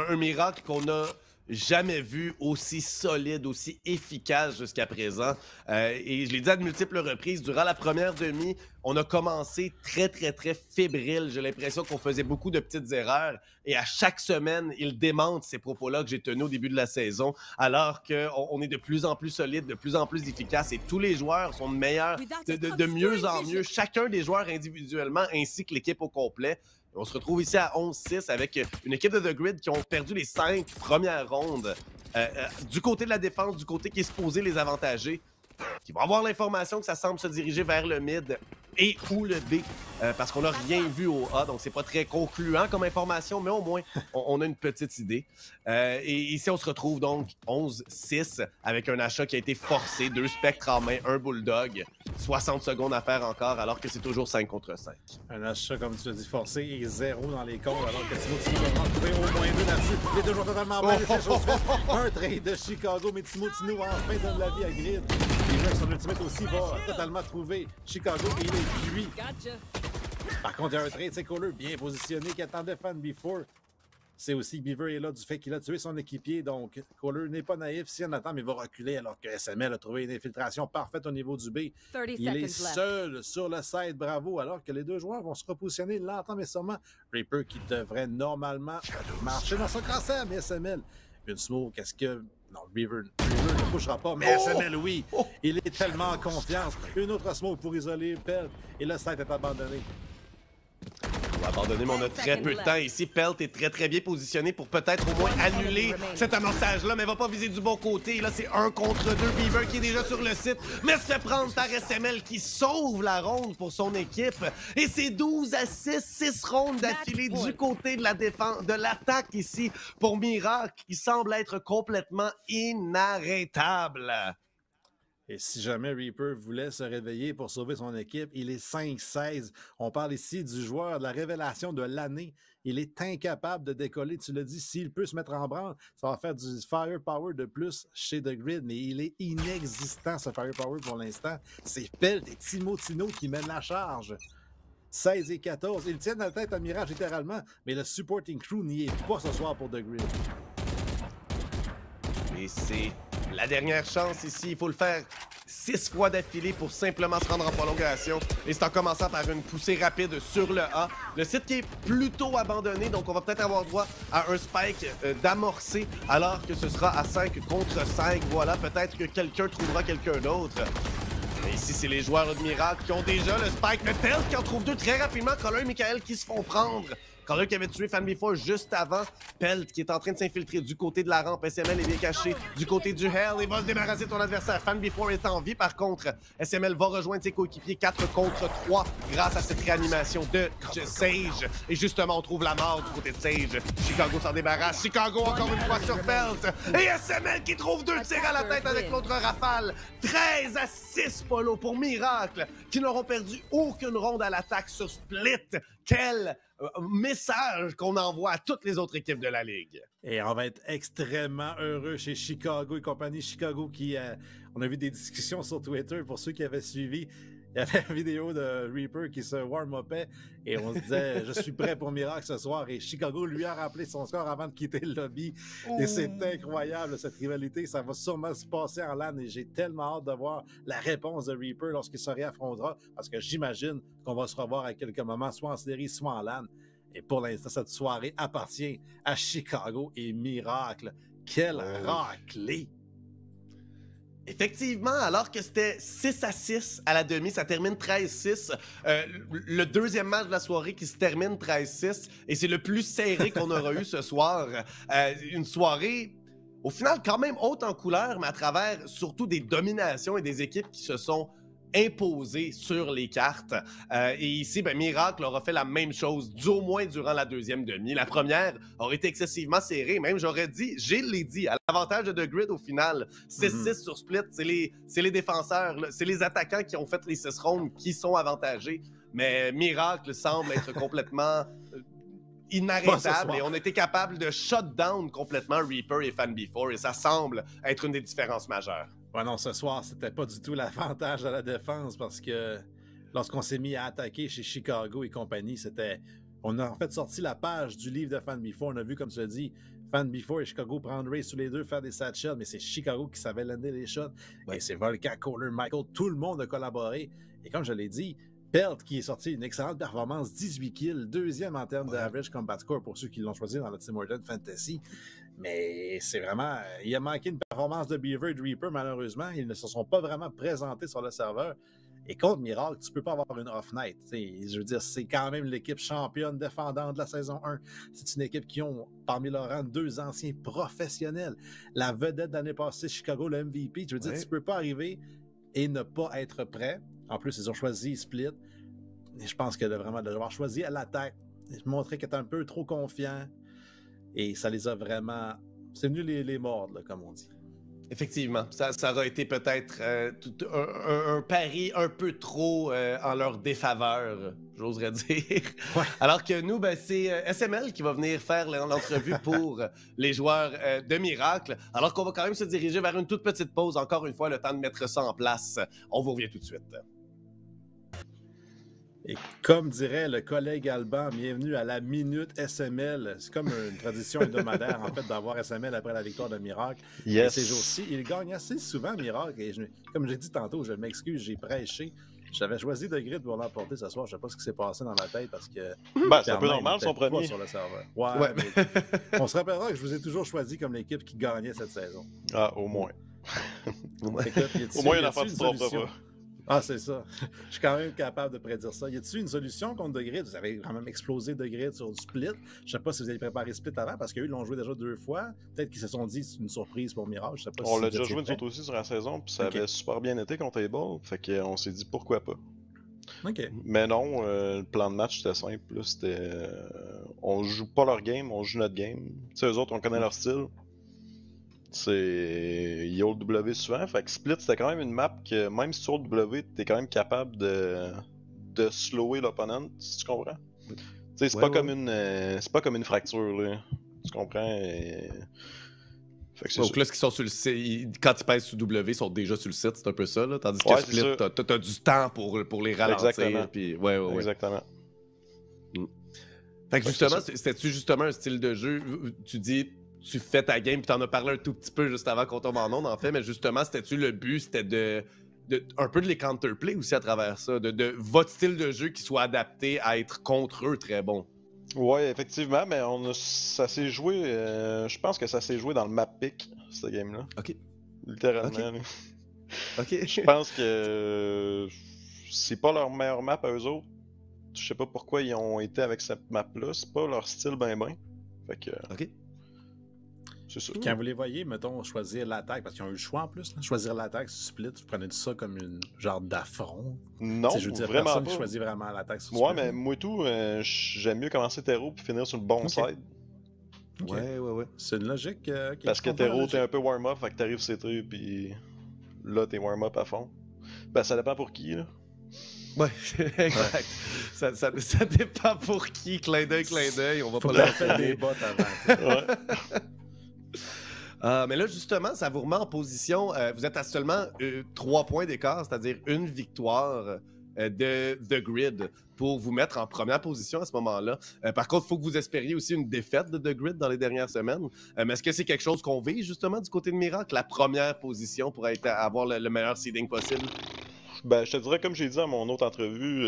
[SPEAKER 1] un miracle qu'on n'a jamais vu aussi solide, aussi efficace jusqu'à présent. Et je l'ai dit à de multiples reprises, durant la première demi, on a commencé très, très, très fébrile. J'ai l'impression qu'on faisait beaucoup de petites erreurs. Et à chaque semaine, il démente ces propos-là que j'ai tenus au début de la saison, alors qu'on est de plus en plus solide, de plus en plus efficace. Et tous les joueurs sont meilleurs, de mieux en mieux. Chacun des joueurs individuellement, ainsi que l'équipe au complet. On se retrouve ici à 11-6 avec une équipe de The Grid qui ont perdu les 5 premières rondes. Du côté de la défense, du côté qui est supposé les avantager, qui vont avoir l'information que ça semble se diriger vers le mid et ou le B, parce qu'on n'a rien vu au A, donc c'est pas très concluant comme information, mais au moins, on a une petite idée. Et ici, on se retrouve donc 11-6 avec un achat qui a été forcé, 2 spectres en main, un bulldog, 60 secondes à faire encore, alors que c'est toujours 5 contre 5.
[SPEAKER 2] Un achat, comme tu l'as dit, forcé et 0 dans les comptes, alors que Timo va en trouver au moins 2 là-dessus. Les deux joueurs totalement bons, c'est chose faite. Un trade de Chicago, mais Timo enfin donne la vie à Grid. Les gens, son ultimate aussi va totalement trouver Chicago et il est lui. Par contre, il y a un trade, c'est Kohler bien positionné qui attendait Fan Before. C'est aussi que Beaver est là du fait qu'il a tué son équipier, donc Kohler n'est pas naïf. Si on attend, mais il va reculer alors que SML a trouvé une infiltration parfaite au niveau du B. Il est seul sur le side, bravo, alors que les deux joueurs vont se repositionner lentement mais sûrement. Reaper qui devrait normalement marcher dans son cancer, mais SML. Une smoke, est-ce que... Non, Beaver ne bougera pas, mais SML, oui. Il est tellement en confiance. Une autre smoke pour isoler Pelt, et le site est abandonné.
[SPEAKER 1] On va abandonner, mais on a très peu de temps ici. Pelt est très, très bien positionné pour peut-être au moins annuler cet amorçage-là, mais va pas viser du bon côté. Et là, c'est 1 contre 2. Beaver qui est déjà sur le site, mais se fait prendre par SML qui sauve la ronde pour son équipe. Et c'est 12-6, 6 rondes d'affilée du côté de la défense, de l'attaque ici pour Miracle, qui semble être complètement inarrêtable.
[SPEAKER 2] Et si jamais Reaper voulait se réveiller pour sauver son équipe, il est 5-16. On parle ici du joueur de la révélation de l'année. Il est incapable de décoller. Tu l'as dit, s'il peut se mettre en branle, ça va faire du firepower de plus chez The Grid, mais il est inexistant, ce firepower pour l'instant. C'est Pelt et Timo qui mènent la charge. 16 et 14. Ils tiennent la tête à Mirage littéralement, mais le supporting crew n'y est pas ce soir pour The Grid.
[SPEAKER 1] Et c'est la dernière chance ici. Il faut le faire 6 fois d'affilée pour simplement se rendre en prolongation. Et c'est en commençant par une poussée rapide sur le A. Le site qui est plutôt abandonné, donc on va peut-être avoir droit à un spike d'amorcer, alors que ce sera à 5 contre 5. Voilà, peut-être que quelqu'un trouvera quelqu'un d'autre. Et ici, c'est les joueurs de Miracle qui ont déjà le spike. Mais Pelt qui en trouve 2 très rapidement. Colin et Michael qui se font prendre. Colin qui avait tué Fan Before juste avant. Pelt qui est en train de s'infiltrer du côté de la rampe. SML est bien caché du côté du Hell et va se débarrasser de ton adversaire. Fan Before est en vie par contre. SML va rejoindre ses coéquipiers 4 contre 3 grâce à cette réanimation de Sage. Et justement, on trouve la mort du côté de Sage. Chicago s'en débarrasse. Chicago encore une fois sur Pelt. Et SML qui trouve 2 tirs à la tête avec l'autre rafale. 13-6, Polo, pour Miracle, qui n'auront perdu aucune ronde à l'attaque sur Split. Quel message qu'on envoie à toutes les autres équipes de la Ligue.
[SPEAKER 2] Et on va être extrêmement heureux chez Chicago et compagnie. Chicago qui... on a vu des discussions sur Twitter pour ceux qui avaient suivi. Il y avait une vidéo de Reaper qui se warm-upait et on se disait « Je suis prêt pour Miracle ce soir » et Chicago lui a rappelé son score avant de quitter le lobby. Et c'est incroyable cette rivalité. Ça va sûrement se passer en LAN et j'ai tellement hâte de voir la réponse de Reaper lorsqu'il se réaffrontera parce que j'imagine qu'on va se revoir à quelques moments, soit en série, soit en LAN. Et pour l'instant, cette soirée appartient à Chicago et Miracle. Quelle raclée!
[SPEAKER 1] Effectivement, alors que c'était 6-6 à la demi, ça termine 13-6. Le deuxième match de la soirée qui se termine 13-6, et c'est le plus serré qu'on aura eu ce soir. Une soirée, au final, quand même haute en couleur, mais à travers surtout des dominations et des équipes qui se sont imposées sur les cartes. Et ici, Miracle aura fait la même chose, au moins durant la deuxième demi. La première aurait été excessivement serrée. Même, j'aurais dit, l'ai dit, à l'avantage de The Grid au final. 6-6 sur Split, c'est les défenseurs, c'est les attaquants qui ont fait les 6 rondes qui sont avantagés. Mais Miracle semble être complètement inarrêtable et on était capable de shut down complètement Reaper et Fan Before et ça semble être une des différences majeures.
[SPEAKER 2] Ouais, non, ce soir, c'était pas du tout l'avantage de la défense parce que lorsqu'on s'est mis à attaquer chez Chicago et compagnie, c'était... On a en fait sorti la page du livre de Fan Before. On a vu, comme tu l'as dit, Fan Before et Chicago prendre race tous les deux, faire des satchels, mais c'est Chicago qui savait lander les shots. Ouais. Et c'est Volcan, Kohler, Michael, tout le monde a collaboré. Et comme je l'ai dit, Pelt qui est sorti une excellente performance, 18 kills, deuxième en termes d'average combat score pour ceux qui l'ont choisi dans le Tim Hortons Fantasy. Mais c'est vraiment... Il a manqué une performance de Beaver et de Reaper, malheureusement. Ils ne se sont pas vraiment présentés sur le serveur. Et contre Miracle, tu ne peux pas avoir une off-night. Je veux dire, c'est quand même l'équipe championne défendante de la saison 1. C'est une équipe qui ont, parmi leurs rangs, 2 anciens professionnels. La vedette d'année passée, Chicago, le MVP. Je veux dire, tu ne peux pas arriver et ne pas être prêt. En plus, ils ont choisi Split. Et je pense que vraiment de l'avoir choisi à l'attaque, montrer qu'ils étaient un peu trop confiants. Et ça les a vraiment... C'est venu les mordre, là, comme on dit.
[SPEAKER 1] Effectivement, ça aurait été peut-être un pari un peu trop en leur défaveur, j'oserais dire.
[SPEAKER 2] Ouais.
[SPEAKER 1] Alors que nous, c'est SML qui va venir faire l'entrevue pour les joueurs de Miracle, alors qu'on va quand même se diriger vers une toute petite pause, encore une fois, le temps de mettre ça en place. On vous revient tout de suite.
[SPEAKER 2] Et comme dirait le collègue Alban, bienvenue à la Minute SML. C'est comme une tradition hebdomadaire, en fait, d'avoir SML après la victoire de Miracle.
[SPEAKER 3] Yes.
[SPEAKER 2] Et ces jours-ci, il gagne assez souvent, Miracle. Et comme j'ai dit tantôt, je m'excuse, j'ai prêché. J'avais choisi de Grid pour l'emporter ce soir. Je ne sais pas ce qui s'est passé dans ma tête parce que...
[SPEAKER 3] C'est un peu normal, son premier.
[SPEAKER 2] Sur le serveur. Ouais. Mais on se rappellera que je vous ai toujours choisi comme l'équipe qui gagnait cette saison.
[SPEAKER 3] Ah, au moins.
[SPEAKER 2] Écoute,
[SPEAKER 3] au moins, il n'a pas de solution.
[SPEAKER 2] Ah, c'est ça. Je suis quand même capable de prédire ça. Y a-t-il une solution contre The Grid? Vous avez quand même explosé The Grid sur du Split. Je sais pas si vous avez préparé Split avant, parce qu'eux, ils l'ont joué déjà 2 fois. Peut-être qu'ils se sont dit c'est une surprise pour Mirage. Je sais pas
[SPEAKER 3] on l'a déjà joué nous autres aussi sur la saison, puis ça avait super bien été contre Able. Fait qu'on s'est dit pourquoi pas.
[SPEAKER 2] OK.
[SPEAKER 3] Mais non, le plan de match c'était simple. Là, c'était, on joue pas leur game, on joue notre game. Tu sais, eux autres, on connaît leur style. C'est YOLW souvent, fait que Split c'était quand même une map que même si tu hold W, t'es quand même capable de slower l'opponent, si tu comprends. Tu sais, c'est pas comme une fracture là. Tu comprends? Fait que c'est
[SPEAKER 1] donc là, ce qui sont sur le site, quand ils pèsent sur W, ils sont déjà sur le site, c'est un peu ça, là. Tandis que Split, t'as du temps pour les ralentir.
[SPEAKER 3] Exactement.
[SPEAKER 1] Puis,
[SPEAKER 3] Exactement.
[SPEAKER 1] Fait que justement, c'était-tu justement un style de jeu, tu dis... Tu fais ta game, puis t'en as parlé un tout petit peu juste avant qu'on tombe en onde, en fait, mais justement, c'était-tu le but, c'était un peu de les counterplay aussi à travers ça, de votre style de jeu qui soit adapté à être contre eux très bon.
[SPEAKER 3] Ouais, effectivement, mais ça s'est joué, je pense que ça s'est joué dans le map pick, ce game-là.
[SPEAKER 1] Ok.
[SPEAKER 3] Littéralement.
[SPEAKER 1] Ok.
[SPEAKER 3] Je pense que c'est pas leur meilleure map à eux autres. Je sais pas pourquoi ils ont été avec cette map-là, c'est pas leur style ben. Fait que...
[SPEAKER 1] Ok.
[SPEAKER 3] C'est ça.
[SPEAKER 2] Quand vous les voyez, mettons, choisir l'attaque, parce qu'ils ont eu le choix en plus, là, choisir l'attaque sur Split, vous prenez ça comme une genre d'affront?
[SPEAKER 3] Non,
[SPEAKER 2] je veux dire,
[SPEAKER 3] vraiment
[SPEAKER 2] personne
[SPEAKER 3] pas.
[SPEAKER 2] qui choisit vraiment l'attaque sur
[SPEAKER 3] Ouais,
[SPEAKER 2] Split.
[SPEAKER 3] mais moi tout, j'aime mieux commencer Terreau puis finir sur le bon side.
[SPEAKER 2] Okay.
[SPEAKER 1] Ouais.
[SPEAKER 2] C'est une logique.
[SPEAKER 3] Parce que Terreau, t'es un peu warm-up, fait que t'arrives CT, puis là, t'es warm-up à fond. Ben, ça dépend pour qui, là.
[SPEAKER 1] Ouais, exact. Ça dépend pour qui, clin d'œil, on va
[SPEAKER 2] Faut
[SPEAKER 1] pas leur
[SPEAKER 2] faire des bottes avant.
[SPEAKER 3] Ouais.
[SPEAKER 1] Mais là, justement, ça vous remet en position. Vous êtes à seulement 3 points d'écart, c'est-à-dire une victoire de The Grid pour vous mettre en première position à ce moment-là. Par contre, il faut que vous espériez aussi une défaite de The Grid dans les dernières semaines. Mais est-ce que c'est quelque chose qu'on vise justement du côté de Miracle, la première position pour avoir le meilleur seeding possible?
[SPEAKER 3] Ben, je te dirais, comme j'ai dit à mon autre entrevue,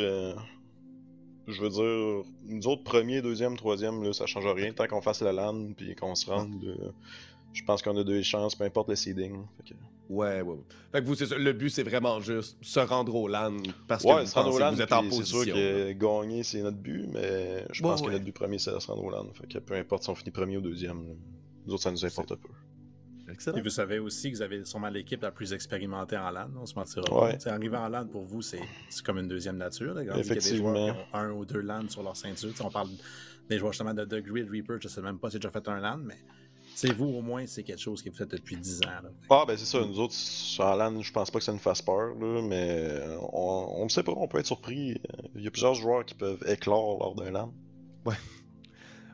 [SPEAKER 3] je veux dire, nous autres, premier, deuxième, troisième, là, ça change rien. Tant qu'on fasse la LAN puis qu'on se rende, je pense qu'on a 2 chances, peu importe le seeding. Fait que...
[SPEAKER 1] Ouais. Fait que vous, c'est ça, le but, c'est vraiment juste se rendre au LAN parce que
[SPEAKER 3] se rendre au LAN,
[SPEAKER 1] vous êtes en position.
[SPEAKER 3] C'est sûr que gagner, c'est notre but, mais je pense que
[SPEAKER 1] ouais.
[SPEAKER 3] notre but premier, c'est de se rendre au LAN. Fait que peu importe si on finit premier ou deuxième, nous autres, ça nous importe peu.
[SPEAKER 2] Excellent. Et vous savez aussi que vous avez sûrement l'équipe la plus expérimentée en LAN, on se mentira pas. Arriver en LAN, pour vous, c'est comme une deuxième nature. Là. Il y a des joueurs qui ont 1 ou 2 LAN sur leur ceinture. On parle des joueurs justement de The Grid, Reaper, je sais même pas si j'ai déjà fait un LAN, mais c'est vous, au moins, c'est quelque chose qui est fait depuis 10 ans. Là.
[SPEAKER 3] Ah, ben c'est ça. Nous autres, en LAN, je pense pas que ça nous fasse peur, là, mais on ne sait pas, on peut être surpris. Il y a plusieurs joueurs qui peuvent éclore lors d'un LAN.
[SPEAKER 1] Ouais.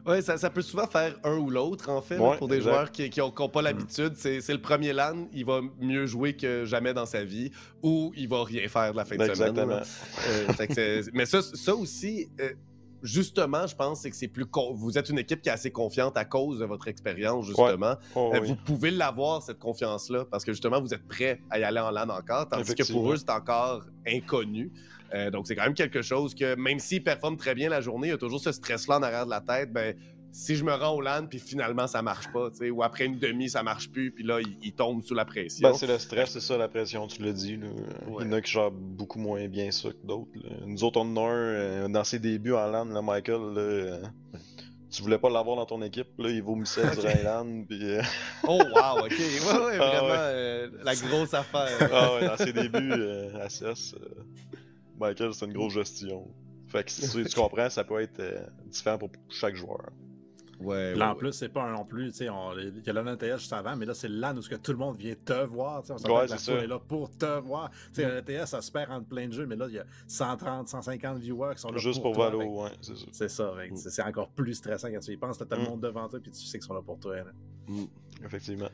[SPEAKER 1] Ouais, ça peut souvent faire un ou l'autre, en fait, pour des joueurs qui n'ont pas l'habitude. C'est le premier LAN, il va mieux jouer que jamais dans sa vie, ou il va rien faire de la fin de semaine. Mais ça aussi, justement, je pense c'est que c'est plus... Vous êtes une équipe qui est assez confiante à cause de votre expérience, justement. Vous pouvez l'avoir, cette confiance-là, parce que justement, vous êtes prêts à y aller en LAN encore, tandis que pour eux, c'est encore inconnu. Donc, c'est quand même quelque chose que, même s'il performe très bien la journée, il y a toujours ce stress-là en arrière de la tête. Ben, si je me rends au LAN, puis finalement, ça marche pas, ou après une demi, ça marche plus, puis là, il tombe sous la pression.
[SPEAKER 3] Ben, c'est le stress, c'est ça, la pression, tu l'as dit. Là.
[SPEAKER 1] Ouais.
[SPEAKER 3] Il y en a qui gèrent beaucoup moins bien ça que d'autres. Nous autres, on en a un, dans ses débuts en LAN, là, Michael, là, tu voulais pas l'avoir dans ton équipe, là, il vomissait durant les LAN, puis...
[SPEAKER 1] Oh, wow, OK. Ouais, vraiment, la grosse affaire.
[SPEAKER 3] Ah ouais, dans ses débuts à CS, Michael, c'est une grosse gestion. Fait que tu comprends, ça peut être différent pour chaque joueur.
[SPEAKER 1] Ouais,
[SPEAKER 2] Là, en plus, c'est pas un non plus, tu sais, il y a l'ANTS juste avant, mais là, c'est le LAN où que tout le monde vient te voir, tu sais, on s'entend que la foule est là pour te voir. Tu sais, l'ANTS, ça se perd entre plein de jeux, mais là, il y a 130, 150 viewers qui sont là
[SPEAKER 3] juste
[SPEAKER 2] pour
[SPEAKER 3] pour
[SPEAKER 2] toi.
[SPEAKER 3] Valo, ouais, c'est ça.
[SPEAKER 2] C'est ça, c'est encore plus stressant quand tu y penses, t'as tout le monde devant toi, puis tu sais qu'ils sont là pour toi. Là.
[SPEAKER 3] Effectivement.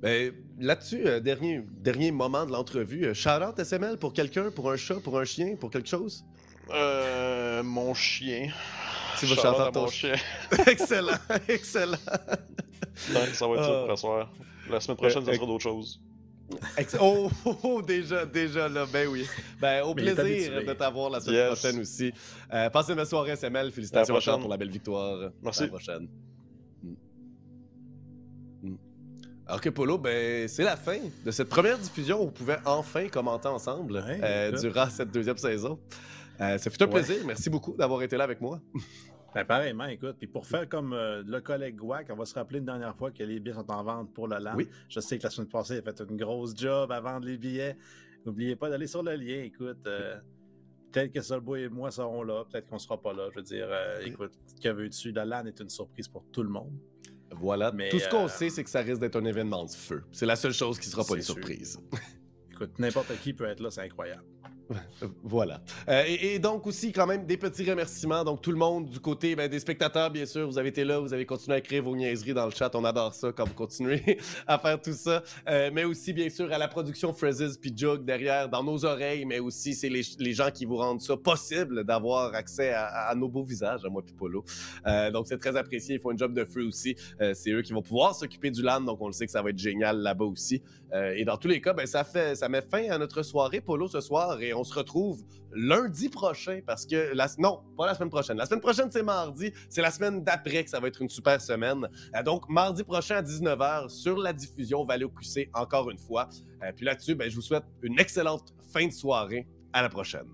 [SPEAKER 1] Ben, là-dessus, dernier moment de l'entrevue, shout-out SML pour quelqu'un, pour un chat, pour un chien, pour quelque chose?
[SPEAKER 3] Mon chien.
[SPEAKER 1] Tu vas chanter à
[SPEAKER 3] mon chien.
[SPEAKER 1] Excellent, excellent.
[SPEAKER 3] Ouais, ça va être ça pour la soirée. La semaine prochaine, ça sera d'autres choses.
[SPEAKER 1] Déjà là, ben oui. Ben, au plaisir de t'avoir la semaine prochaine aussi. Passez une belle soirée SML, félicitations encore pour la belle victoire.
[SPEAKER 3] Merci.
[SPEAKER 1] À la prochaine. Alors que Polo, ben, c'est la fin de cette première diffusion où on pouvait enfin commenter ensemble durant cette deuxième saison. Ça fut un plaisir. Merci beaucoup d'avoir été là avec moi.
[SPEAKER 2] Ben, pareillement, écoute. Puis pour faire comme le collègue Guac, on va se rappeler une dernière fois que les billets sont en vente pour le LAN.
[SPEAKER 1] Oui.
[SPEAKER 2] Je sais que la semaine passée, il a fait une grosse job à vendre les billets. N'oubliez pas d'aller sur le lien. Écoute, peut-être que Solbo et moi serons là. Peut-être qu'on ne sera pas là. Je veux dire, écoute, que veux-tu? Le LAN est une surprise pour tout le monde.
[SPEAKER 1] Voilà. Mais, tout ce qu'on sait, c'est que ça risque d'être un événement de feu. C'est la seule chose qui ne sera pas une surprise.
[SPEAKER 2] Écoute, n'importe qui peut être là, c'est incroyable.
[SPEAKER 1] Voilà. Et donc aussi, quand même, des petits remerciements. Donc, tout le monde du côté des spectateurs, bien sûr, vous avez été là, vous avez continué à écrire vos niaiseries dans le chat. On adore ça quand vous continuez à faire tout ça. Mais aussi, bien sûr, à la production Phrases puis Jug derrière, dans nos oreilles, mais aussi, c'est les gens qui vous rendent ça possible d'avoir accès à nos beaux visages, à moi puis Polo. Donc, c'est très apprécié. Ils font un job de feu aussi. C'est eux qui vont pouvoir s'occuper du LAN, donc on le sait que ça va être génial là-bas aussi. Et dans tous les cas, ça met fin à notre soirée Polo ce soir et on se retrouve lundi prochain parce que... Non, pas la semaine prochaine. La semaine prochaine, c'est mardi. C'est la semaine d'après que ça va être une super semaine. Donc, mardi prochain à 19h sur la diffusion Valo QC encore une fois. Puis là-dessus, je vous souhaite une excellente fin de soirée. À la prochaine.